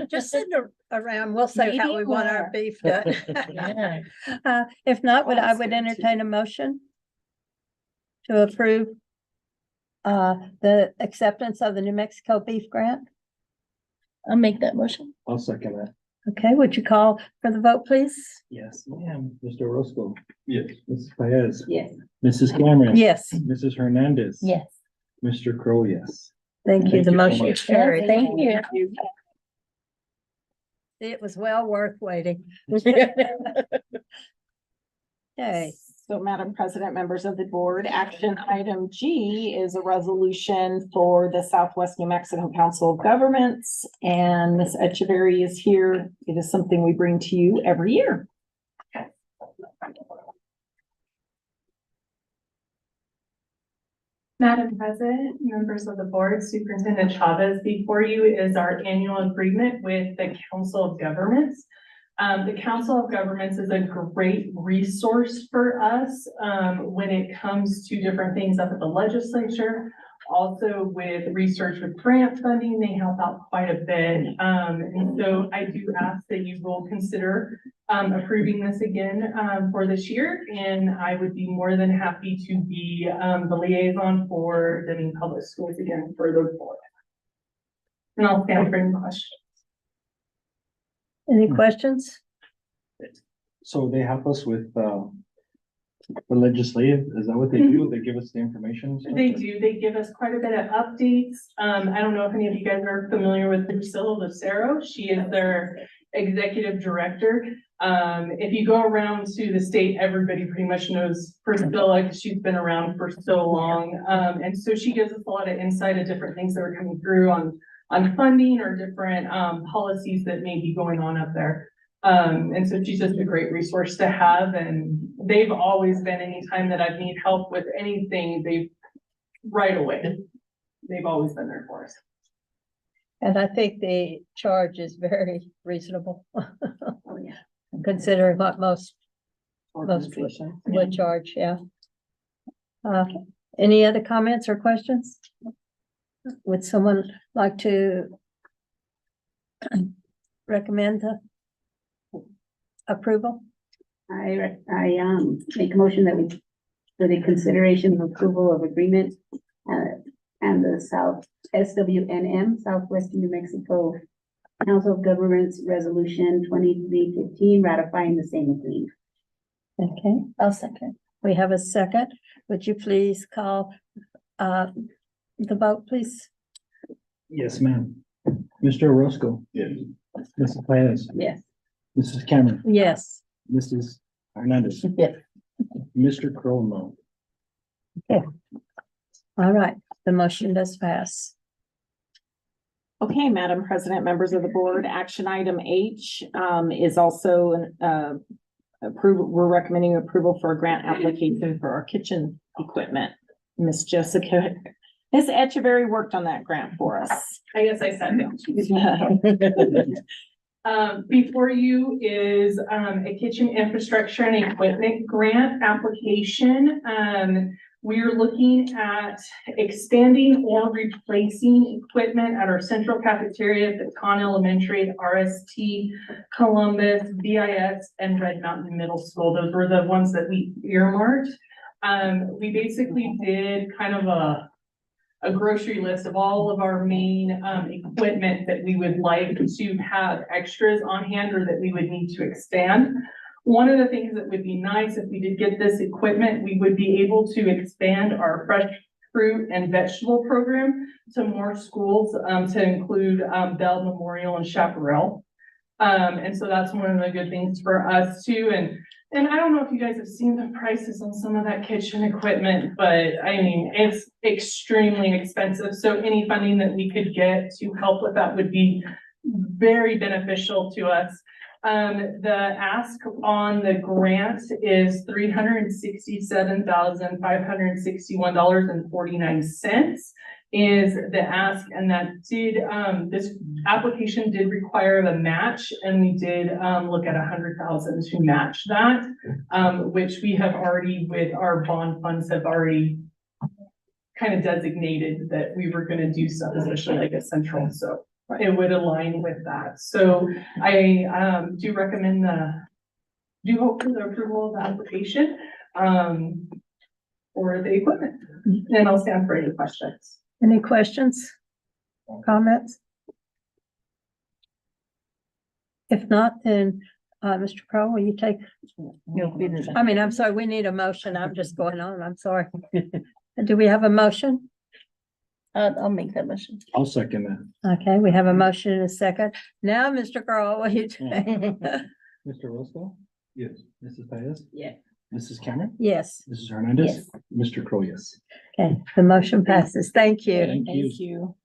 Just send it around, we'll say how we Medium want our rare. beef done. Yeah. If not, would I would entertain a motion to approve the acceptance of the New Mexico beef grant. I'll make that motion. I'll second that. Okay, would you call for the vote, please? Yes, ma'am. Mr. Roscoe. Yes. Mrs. Paez. Yes. Mrs. Cameron. Yes, Mrs. Hernandez. Yes. Mr. Crow, yes. thank you. Thank The you so motion much. carried. Thank you. It was well worth waiting. Okay, So, Madam President, members of the board, action item G is a resolution for the Southwest New Mexico Council of Governments. And Ms. Echeverry is here. It is something we bring to you every year. Madam President, members of the board, Superintendent Chavez, before you is our annual agreement with the Council of Governments. The Council of Governments is a great resource for us when it comes to different things up at the legislature. Also with research with grant funding, they help out quite a bit. And so I do ask that you will consider approving this again for this year. And I would be more than happy to be the liaison for Deming Public Schools again for the board. And I'll stand for any questions. any questions? So they help us with the legislative, is that what they do? They give us the information? and stuff? They do, they give us quite a bit of updates. I don't know if any of you guys are familiar with Priscilla Lucero. She is their executive director. If you go around to the state, everybody pretty much knows Priscilla because she's been around for so long. And so she gives us a lot of insight of different things that are coming through on funding or different policies that may be going on up there. And so she's just a great resource to have, and they've always been, anytime that I've needed help with anything, right away, they've always been there for us. And I think the charge is very reasonable. Considering what most people would charge, yeah. Any other comments or questions? Would someone like to recommend the approval? I make a motion that we, for the consideration of approval of agreement, and the SWNM, Southwest New Mexico Council of Governments Resolution 2315, ratifying the same agreement. Okay, I'll second. we have a second. Would you please call the vote, please? Yes, ma'am. Mr. Orozco. Yes. Mrs. Paez. Yes. Mrs. Cameron. Yes. Mrs. Hernandez. Yes. Mr. Crow, no. All right, the motion does pass. Okay, Madam President, members of the board, action item H is also an approval. We're recommending approval for a grant application for our kitchen equipment. Miss Echeverry worked on that grant for us. I guess I sat down. Before you is a kitchen infrastructure and equipment grant application. We're looking at expanding or replacing equipment at our central cafeteria, the Con Elementary, RST, Columbus, BIS, and Red Mountain Middle School. Those were the ones that we earmarked. We basically did kind of a grocery list of all of our main equipment that we would like to have extras on hand or that we would need to expand. One of the things that would be nice if we did get this equipment, we would be able to expand our fresh fruit and vegetable program to more schools to include Bell Memorial and Chaparral. And so that's one of the good things for us too. And I don't know if you guys have seen the prices on some of that kitchen equipment, but I mean, it's extremely expensive. So any funding that we could get to help with that would be very beneficial to us. The ask on the grant is $367,561.49. is the ask, and that did, this application did require the match, and we did, look at 100,000 to match that, which we have already, with our bond funds, have already kind of designated that we were gonna do some, especially like at Central, so it would align with that. So I, do recommend do hope for the approval of the application, for the equipment, and I'll stand for any questions. Any questions? Comments? If not, then, Mr. Crowe, will you take? I'm sorry, we need a motion. I'm just going on. I'm sorry. Do we have a motion? I'll make that motion. I'll second that. Okay, we have a motion and a second. Now, Mr. Crowe, will you take? Mr. Roscoe? Yes. Mrs. Paez? Yeah. Mrs. Cameron? Yes, Mrs. Hernandez? Yes. Mr. Crowe, yes. okay, the motion passes. Thank you. Thank you. Thank you.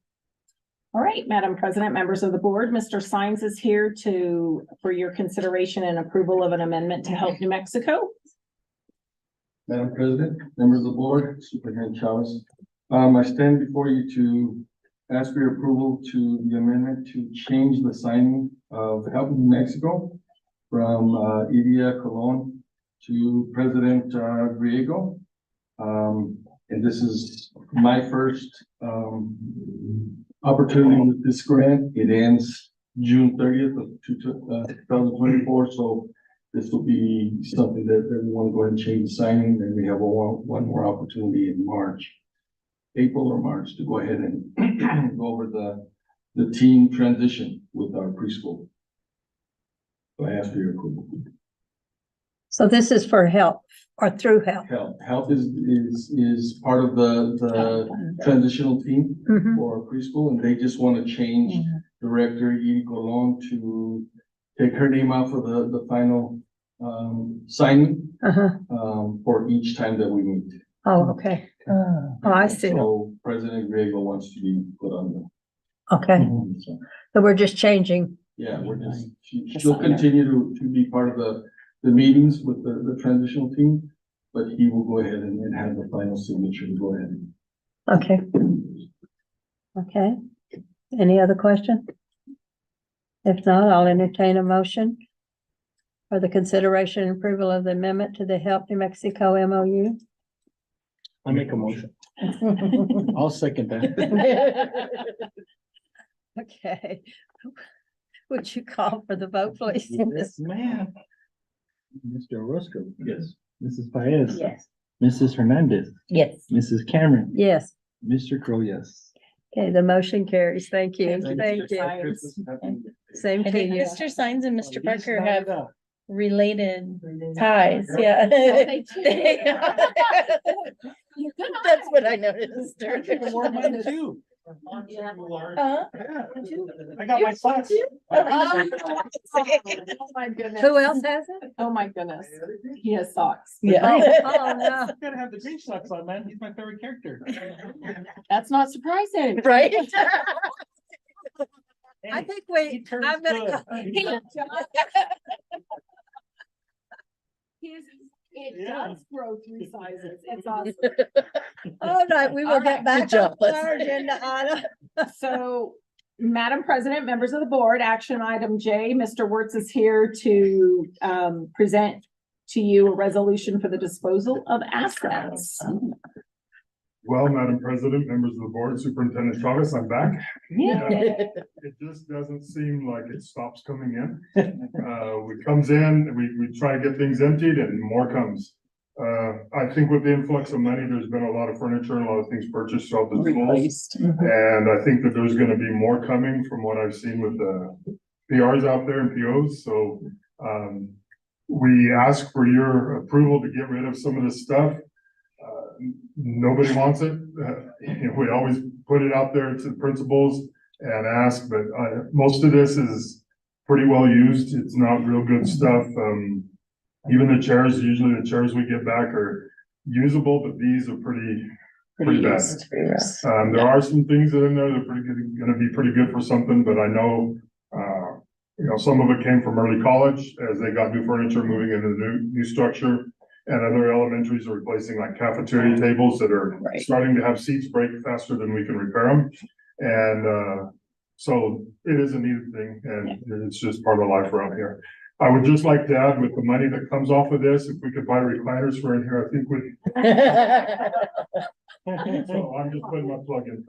All right, Madam President, members of the board, Mr. Sines is here for your consideration and approval of an amendment to Help New Mexico. Madam President, members of the board, Superintendent Chavez. I stand before you to ask for your approval to the amendment to change the signing of Help New Mexico from Idia Colon to President Griego. And this is my first opportunity with this grant. It ends June 30th of 2024. So this will be something that we want to go ahead and change the signing. And we have one more opportunity in March, April or March, to go ahead and go over the team transition with our preschool. So I ask for your approval. So this is for help or through help? Help is part of the transitional team Mhm. for preschool, and they just want to change Director Edie Colon to take her name out for the final signing for each time that we meet. Oh, okay. Oh, I see. So President Griego wants to be put on the. Okay, so we're just changing. Yeah, she'll continue to be part of the meetings with the transitional team, but he will go ahead and have the final signature to go ahead. Okay. Okay. Any other question? If not, I'll entertain a motion for the consideration and approval of the amendment to the Help New Mexico MOU. I'll make a motion. I'll second that. Okay. Would you call for the vote, please? Yes, ma'am. Mr. Roscoe? Yes. Mrs. Paez? Yes. Mrs. Hernandez? Yes. Mrs. Cameron? Yes. Mr. Crowe, yes. Okay, the motion carries. Thank you. Thank you. Sines. Same I to think you. Mr. Sines and Mr. Parker have related ties, yeah. That's what I noticed. Mine too. Huh? I got my socks. Oh my goodness. Who else has it? Oh my goodness. He has socks. Yeah. Oh, no. Gotta have the green socks on, man. He's my favorite character. That's not surprising. Right? I think I'm gonna go. It does grow 3 sizes. It's awesome. All right, we will All get right, back good job, on our agenda item. So, Madam President, members of the board, action item J, Mr. Wertz is here to present to you a resolution for the disposal of assets. Well, Madam President, members of the board, Superintendent Chavez, I'm back. It just doesn't seem like it stops coming in. It comes in, we try to get things emptied and more comes. I think with the influx of money, there's been a lot of furniture and a lot of things purchased throughout the schools. And I think that there's gonna be more coming from what I've seen with the PRs out there and POs, so we ask for your approval to get rid of some of this stuff. Nobody wants it. We always put it out there to the principals and ask, but most of this is pretty well used. It's not real good stuff. Even the chairs, usually the chairs we get back are usable, but these are pretty bad. There are some things in there that are gonna be pretty good for something, but I know, some of it came from early college as they got new furniture moving into the new structure. And other elementaries are replacing like cafeteria tables that are Right. starting to have seats break faster than we can repair them. And, so it is a neat thing and it's just part of life around here. I would just like to add with the money that comes off of this, if we could buy recliners for in here, I think we. So I'm just putting my plug in.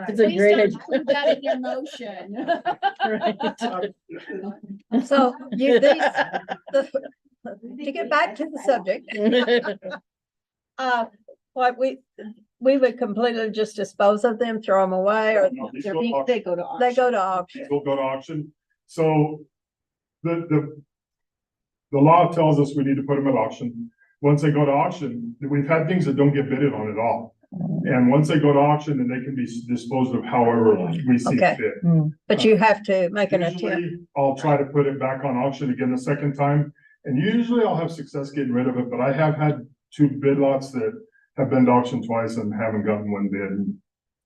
It's a great idea. Include that in your motion. So you, to get back to the subject. What we would completely just dispose of them, throw them away, or No, these They go to auction. they go to auction. Will go to auction. So the law tells us we need to put them at auction. Once they go to auction, we've had things that don't get bidded on at all. And once they go to auction, then they can be disposed of however we see Okay. fit. But you have to make an attempt. Usually, I'll try to put it back on auction again the second time, and usually I'll have success getting rid of it, but I have had 2 bid lots that have been to auction twice and haven't gotten one bid, and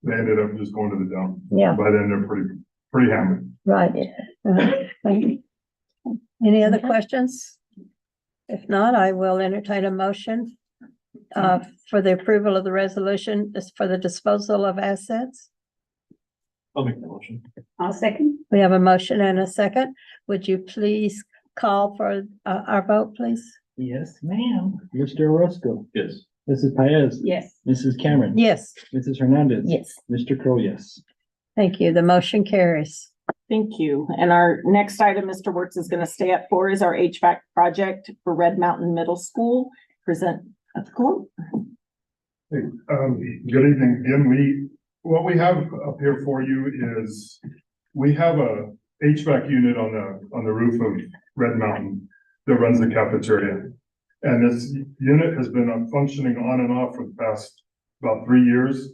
they ended up just going to the dump. Yeah. By then, they're pretty hammered. Right. Thank you. Any other questions? If not, I will entertain a motion for the approval of the resolution is for the disposal of assets. I'll make the motion. I'll second. We have a motion and a second. Would you please call for our vote, please? Yes, ma'am. Mr. Orozco, Yes. Mrs. Paez. Yes. Mrs. Cameron. Yes, Mrs. Hernandez. Yes. Mr. Crow, yes. thank you. The motion carries. Thank you. And our next item, Mr. Wertz is going to stay up for is our HVAC project for Red Mountain Middle School. Present a quote. Hey, good evening. Again, what we have up here for you is, we have a HVAC unit on the roof of Red Mountain that runs the cafeteria. And this unit has been functioning on and off for the past about 3 years.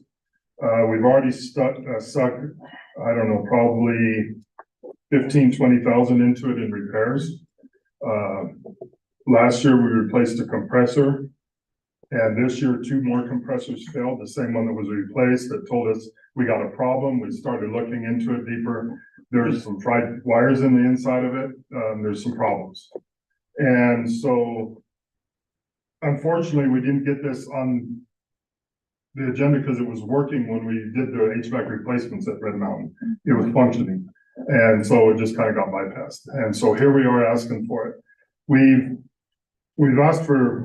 We've already sunk, I don't know, probably 20,000 into it in repairs. Last year, we replaced a compressor. And this year, 2 more compressors failed, the same one that was replaced, that told us we got a problem. We started looking into it deeper. There's some fried wires in the inside of it. There's some problems. And so, unfortunately, we didn't get this on the agenda because it was working when we did the HVAC replacements at Red Mountain. It was functioning. And so it just kind of got bypassed. And so here we are asking for it. We've asked for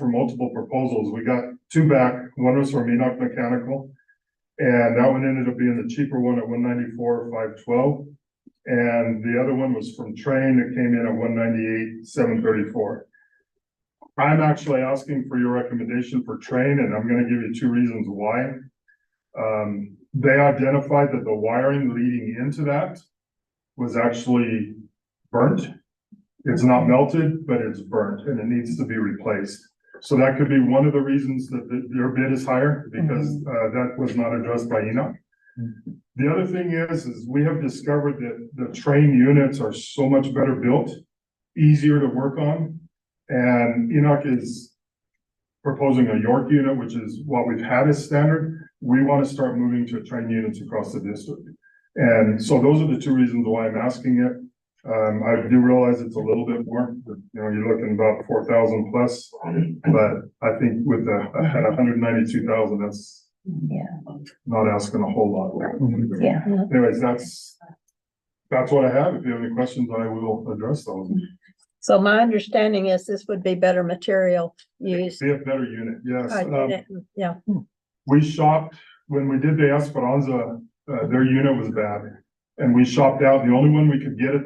multiple proposals. We got 2 back. One was from Enoch Mechanical. And that one ended up being the cheaper one at $194,512. And the other one was from Train. It came in at $198,734. I'm actually asking for your recommendation for Train, and I'm gonna give you 2 reasons why. They identified that the wiring leading into that was actually burnt. It's not melted, but it's burnt and it needs to be replaced. So that could be one of the reasons that their bid is higher, because that was not addressed by Enoch. The other thing is we have discovered that the Train units are so much better built, easier to work on. And Enoch is proposing a York unit, which is what we've had as standard. We want to start moving to Train units across the district. And so those are the 2 reasons why I'm asking it. I do realize it's a little bit more, you're looking about 4,000 plus, but I think with at 192,000, that's not asking a whole lot. Yeah. Anyways, that's what I have. If you have any questions, I will address those. So my understanding is this would be better material used. Be a better unit, yes. Yeah, We shopped, when we did the Esperanza, their unit was bad. And we shopped out, the only one we could get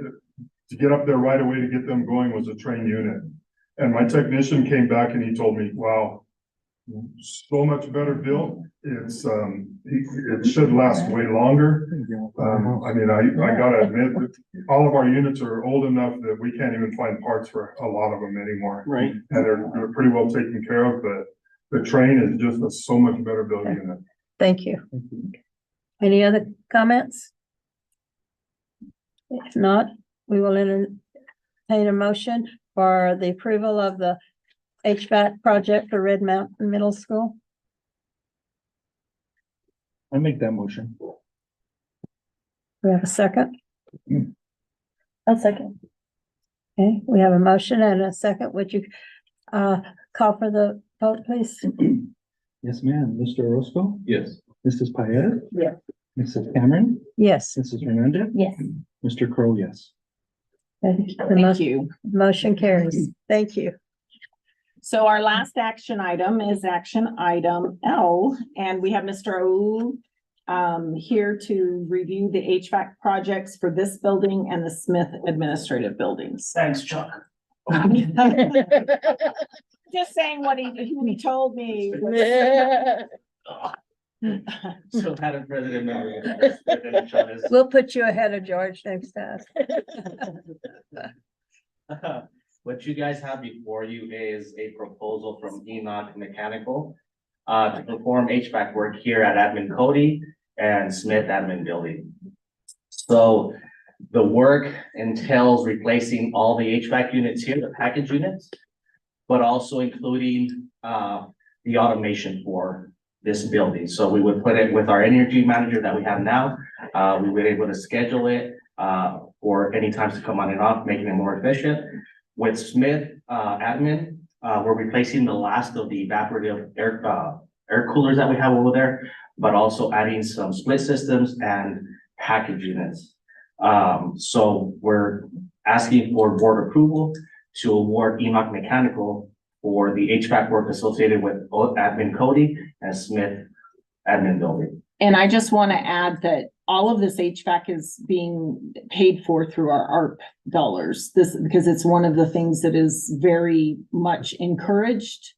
to get up there right away to get them going was a Train unit. And my technician came back and he told me, wow, so much better built. It should last way longer. I mean, I gotta admit that all of our units are old enough that we can't even find parts for a lot of them anymore. Right. And they're pretty well taken care of, but the Train is just a so much better built unit. thank you. Any other comments? If not, we will entertain a motion for the approval of the HVAC project for Red Mountain Middle School. I make that motion. We have a second. I'll second. Okay, we have a motion and a second. Would you call for the vote, please? Yes, ma'am. Mr. Orozco? Yes. Mrs. Paeta? Yes. Mrs. Cameron? Yes. Mrs. Hernandez? Yes. Mr. Crowe, yes. The Thank you. motion carries. Thank you. So our last action item is action item L, and we have Mr. O here to review the HVAC projects for this building and the Smith Administrative Buildings. Thanks, Chuck. Just saying what he told me. So Madam President, members, Superintendent Chavez. We'll put you ahead of George next time. What you guys have before you is a proposal from Enoch Mechanical to perform HVAC work here at Admin Cody and Smith Admin Building. So the work entails replacing all the HVAC units here, the package units, but also including the automation for this building. So we would put it with our energy manager that we have now. We were able to schedule it for any times to come on and off, making it more efficient. With Smith Admin, we're replacing the last of the evaporative air coolers that we have over there, but also adding some split systems and package units. So we're asking for board approval to award Enoch Mechanical for the HVAC work associated with both Admin Cody and Smith Admin Building. And I just want to add that all of this HVAC is being paid for through our ARP dollars. Because it's one of the things that is very much encouraged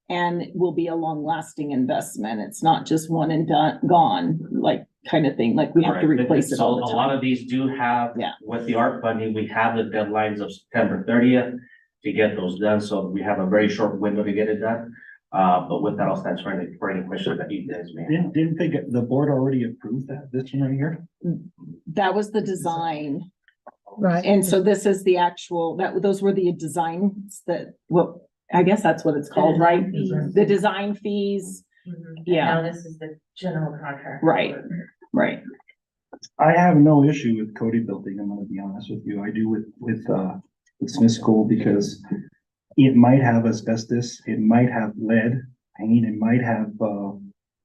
and will be a long-lasting investment. It's not just one and done, gone, like kind of thing, like we have to Right. replace it So all the a lot time. of these do have, Yeah. with the ARP funding, we have the deadlines of September 30th to get those done. So we have a very short window to get it done. But with that, I'll stand for any questions that you guys may have. Didn't they get, the board already approved that, this one right here? That was the design. Right. And so this is the actual, those were the designs that, well, I guess that's what it's called, right? The design fees. Yeah. Now this is the general contract. Right, right. I have no issue with Cody Building, I'm gonna be honest with you. I do with Smith School because it might have asbestos, it might have lead paint, it might have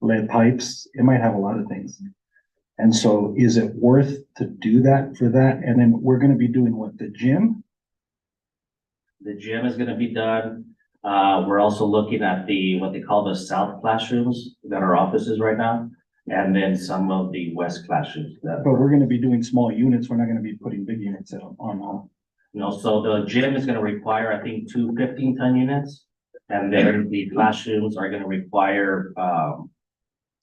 lead pipes, it might have a lot of things. And so is it worth to do that for that? And then we're gonna be doing what, the gym? The gym is gonna be done. We're also looking at what they call the south classrooms that are offices right now. And then some of the west classrooms that. But we're gonna be doing small units, we're not gonna be putting big units on. No, so the gym is gonna require, I think, 2 15-ton units. And then the classrooms are gonna require,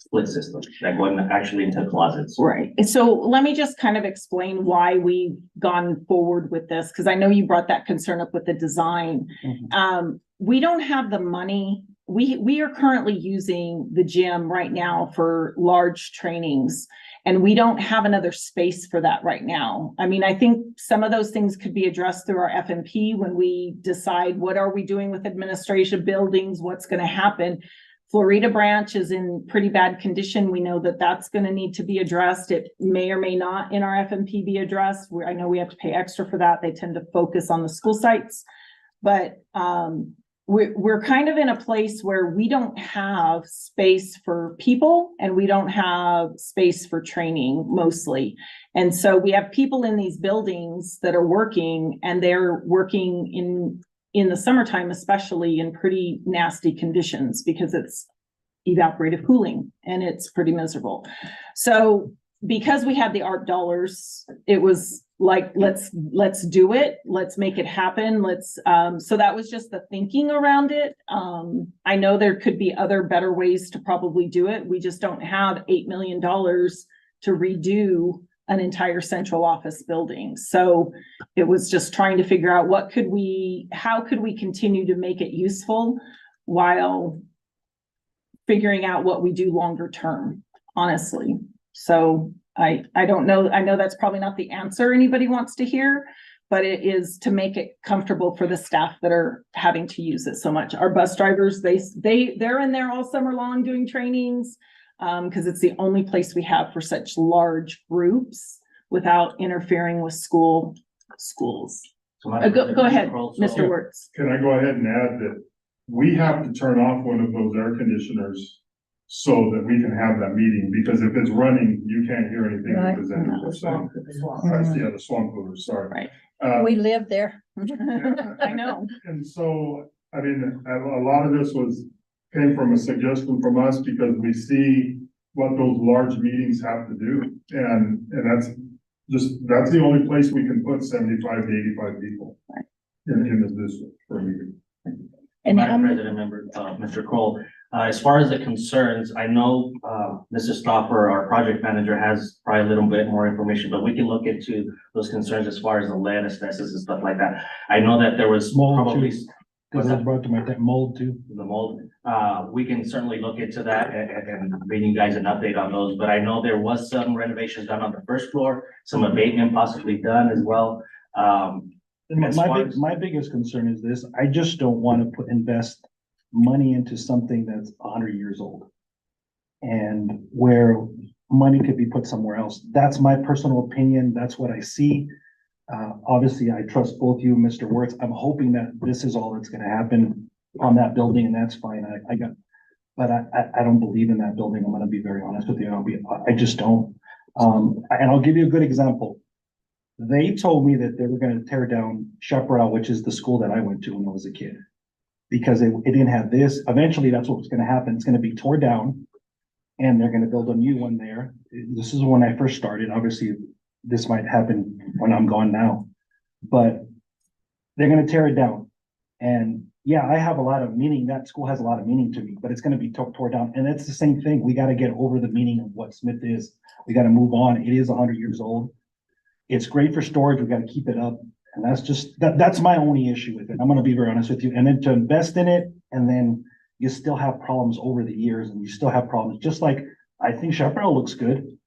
split systems that go actually into closets. Right. And so let me just kind of explain why we've gone forward with this, because I know you brought that concern up with the design. We don't have the money. We are currently using the gym right now for large trainings, and we don't have another space for that right now. I mean, I think some of those things could be addressed through our FMP when we decide what are we doing with administration buildings, what's going to happen. Florida branch is in pretty bad condition. We know that that's going to need to be addressed. It may or may not in our FMP be addressed. I know we have to pay extra for that. They tend to focus on the school sites, but we're kind of in a place where we don't have space for people and we don't have space for training mostly. And so we have people in these buildings that are working, and they're working in the summertime, especially in pretty nasty conditions because it's evaporative cooling and it's pretty miserable. So because we had the ARP dollars, it was like, let's do it. Let's make it happen. So that was just the thinking around it. I know there could be other better ways to probably do it. We just don't have $8 million to redo an entire central office building. So it was just trying to figure out how could we continue to make it useful while figuring out what we do longer term, honestly. So I don't know. I know that's probably not the answer anybody wants to hear, but it is to make it comfortable for the staff that are having to use it so much. Our bus drivers, they're in there all summer long doing trainings, because it's the only place we have for such large groups without interfering with schools. So Madam Go President, ahead, Kroll, so- Mr. Wertz. Can I go ahead and add that we have to turn off one of those air conditioners so that we can have that meeting, because if it's running, you can't hear anything the Right. presenters are saying. Yeah, the swamp cooler, sorry. Right. We live there. I know. And so, I mean, a lot of this came from a suggestion from us because we see what those large meetings have to do. And that's the only place we can put 75 to 85 people in the district for a meeting. And how Madam many, President, Mr. Kroll, as far as the concerns, I know, Mrs. Stoffer, our project manager, has probably a little bit more information, but we can look into those concerns as far as the lead, asbestos and stuff like that. I know that there was Mold probably. too. Cause it was brought to my mold too. The mold, we can certainly look into that and bring you guys an update on those, but I know there was some renovations done on the first floor, some abatement possibly done as well. As far as- My biggest concern is this, I just don't wanna invest money into something that's 100 years old. And where money could be put somewhere else. That's my personal opinion. That's what I see. Obviously, I trust both you and Mr. Wertz. I'm hoping that this is all that's gonna happen on that building, and that's fine. But I don't believe in that building. I'm gonna be very honest with you. I just don't. And I'll give you a good example. They told me that they were gonna tear down Chaparral, which is the school that I went to when I was a kid. Because it didn't have this. Eventually, that's what's gonna happen. It's gonna be torn down. And they're gonna build a new one there. This is when I first started. Obviously, this might happen when I'm gone now. But they're gonna tear it down. And yeah, I have a lot of meaning. That school has a lot of meaning to me, but it's gonna be tore down. And it's the same thing. We gotta get over the meaning of what Smith is. We gotta move on. It is 100 years old. It's great for storage. We gotta keep it up. And that's my only issue with it. I'm gonna be very honest with you. And then to invest in it, and then you still have problems over the years, and you still have problems. Just like, I think Chaparral looks good,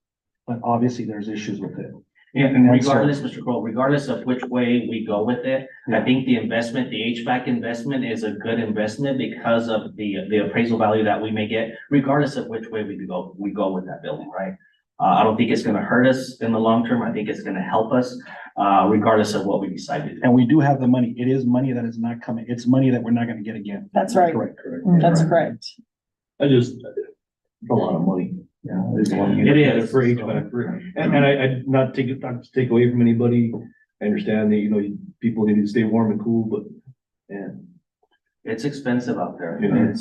but obviously there's issues with it. Yeah, and regardless, Mr. Kroll, regardless of which way we go with it, I think the investment, the HVAC investment is a good investment because of the appraisal value that we may get, regardless of which way we go with that building, right? I don't think it's gonna hurt us in the long term. I think it's gonna help us, regardless of what we decide to do. And we do have the money. It is money that is not coming. It's money that we're not gonna get again. That's right. Correct. That's correct. It's a lot of money. Yeah, it is one. It is. For HVAC, and I, not to take away from anybody, I understand that, you know, people need to stay warm and cool, but, and. It's expensive out there. Yeah.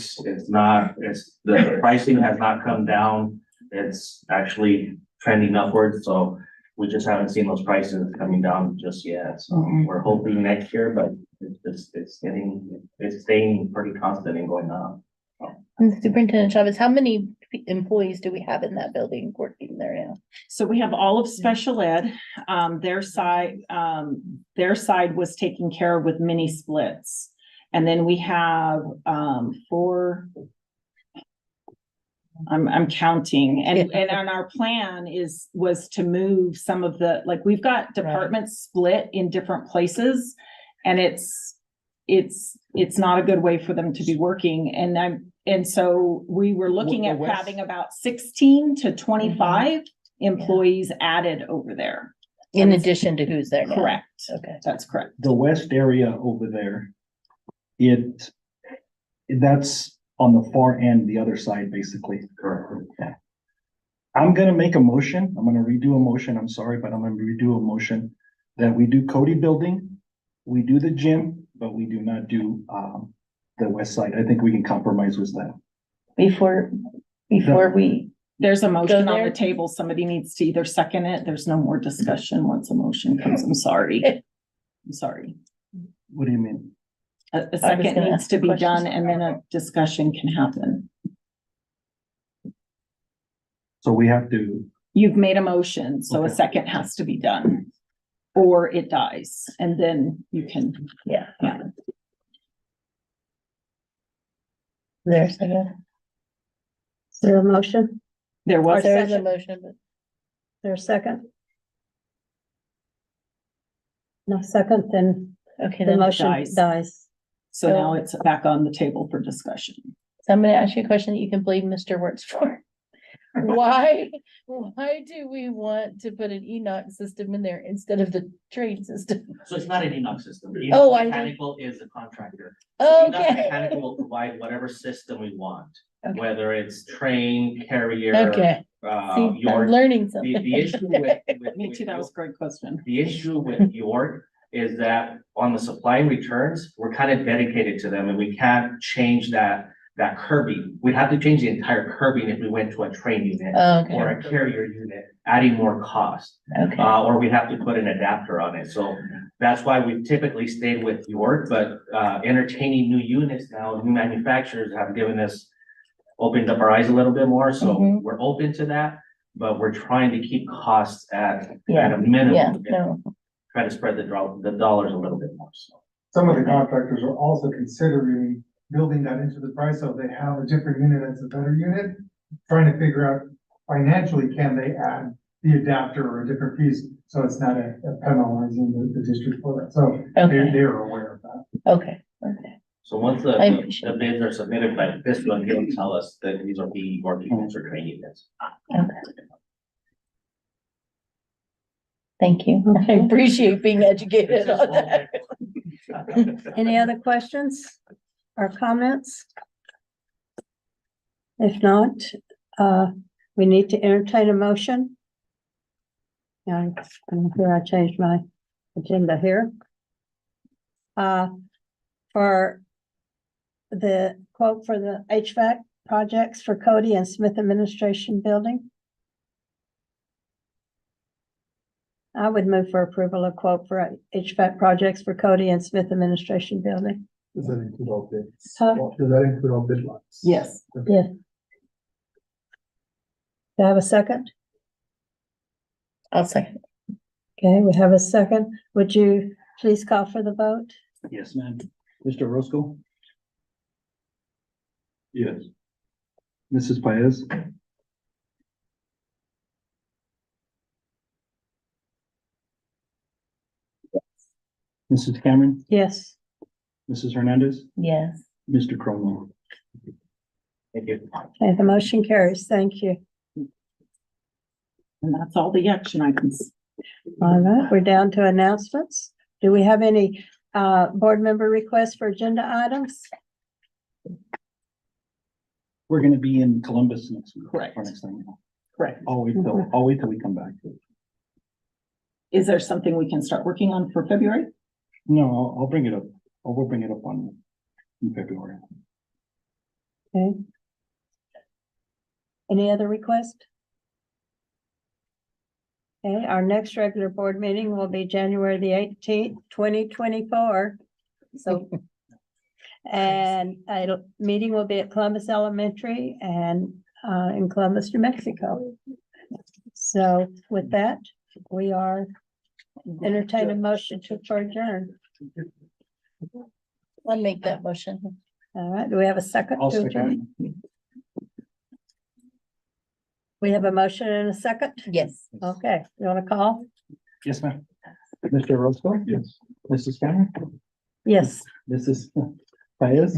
The pricing has not come down. It's actually trending upwards, so we just haven't seen those prices coming down just yet. So we're hoping next year, but it's staying pretty constant and going up. Superintendent Chavez, how many employees do we have in that building working there now? So we have all of special ed. Their side was taken care of with mini splits. And then we have, I'm counting, and our plan was to move some of we've got departments split in different places. And it's not a good way for them to be working. And so we were looking at having about 16 to 25 employees added over there. In addition to who's there now? Correct. Okay. That's correct. The west area over there, that's on the far end, the other side, basically. Correct. Yeah. I'm gonna make a motion. I'm gonna redo a motion. I'm sorry, but I'm gonna redo a motion that we do Cody Building, we do the gym, but we do not do, the west side. I think we can compromise with that. Before There's a motion on there? the table. Somebody needs to either second it. There's no more discussion once a motion comes. I'm sorry. I'm sorry. What do you mean? A second gonna needs ask to be questions. done and then a discussion can happen. So we have to, You've made a motion, so a Okay. second has to be done. Or it dies and then you can, Yeah. yeah. There's a, Is there a motion? There was. there is a second. motion, but Is there a second? No second, then okay, the then. motion dies. dies. So now it's back on the table for discussion. So I'm gonna ask you a question that you can blame Mr. Wertz for. why do we want to put an Enoch system in there instead of the train system? So it's not an Enoch system. Oh, I- Mechanical is the contractor. So Enoch Okay. Mechanical will provide whatever system we want, Okay. whether it's train, carrier. Okay. See, York. I'm learning something. The issue with. Me too, that was a great question. The issue with York is that on the supply and returns, we're kind of dedicated to them and we can't change that curbing. We'd have to change the entire curbing if we went to a train unit Okay. or a carrier unit, adding more cost. Okay. Or we'd have to put an adapter on it. So that's why we've typically stayed with York, but entertaining new units now, new manufacturers have given us, opened up our eyes a little bit more. So Mhm. we're open to that, but we're trying to keep costs at a Yeah, minimum. no. Try to spread the dollars a little bit more, so. Some of the contractors are also considering building that into the price, so if they have a different unit that's a better unit, trying to figure out financially, can they add the adapter or a different piece, so it's not a penalizing the district for that, so Okay. they're aware of that. Okay, okay. So once the I- the bids are submitted by this one, he'll tell us that these are the work units or training units. Okay. Thank you. I appreciate being educated on that. Any other questions or comments? If not, we need to entertain a motion. And I'm here, I changed my agenda here. For the quote for the HVAC projects for Cody and Smith Administration Building. I would move for approval of quote for HVAC projects for Cody and Smith Administration Building. Does that include all bids? Huh? Does that include all bid lots? Yes. Yeah. Do I have a second? I'll second. Okay, we have a second. Would you please call for the vote? Yes, ma'am. Mr. Roscoe, Yes. Mrs. Paez, Mrs. Cameron, Yes. Mrs. Hernandez, Yes. Mr. Cromwell. Thank you. Okay, the motion carries. Thank you. And that's all the action items. All right, we're down to announcements. Do we have any board member requests for agenda items? We're gonna be in Columbus next week. Correct. For next time. Correct. I'll wait till we come back. Is there something we can start working on for February? No, I'll bring it up. We'll bring it up in February. Okay. Any other request? Okay, our next regular board meeting will be January the 18th, 2024. So, and a meeting will be at Columbus Elementary and in Columbus, New Mexico. So with that, we are entertain a motion to adjourn. I'll make that motion. All right, do we have a second? I'll to adjourn? second. We have a motion and a second? Yes. Okay, you want to call? Yes, ma'am. Mr. Roscoe? Yes. Mrs. Cameron? Yes. Mrs. Paez?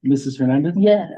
Mrs. Hernandez? Yeah.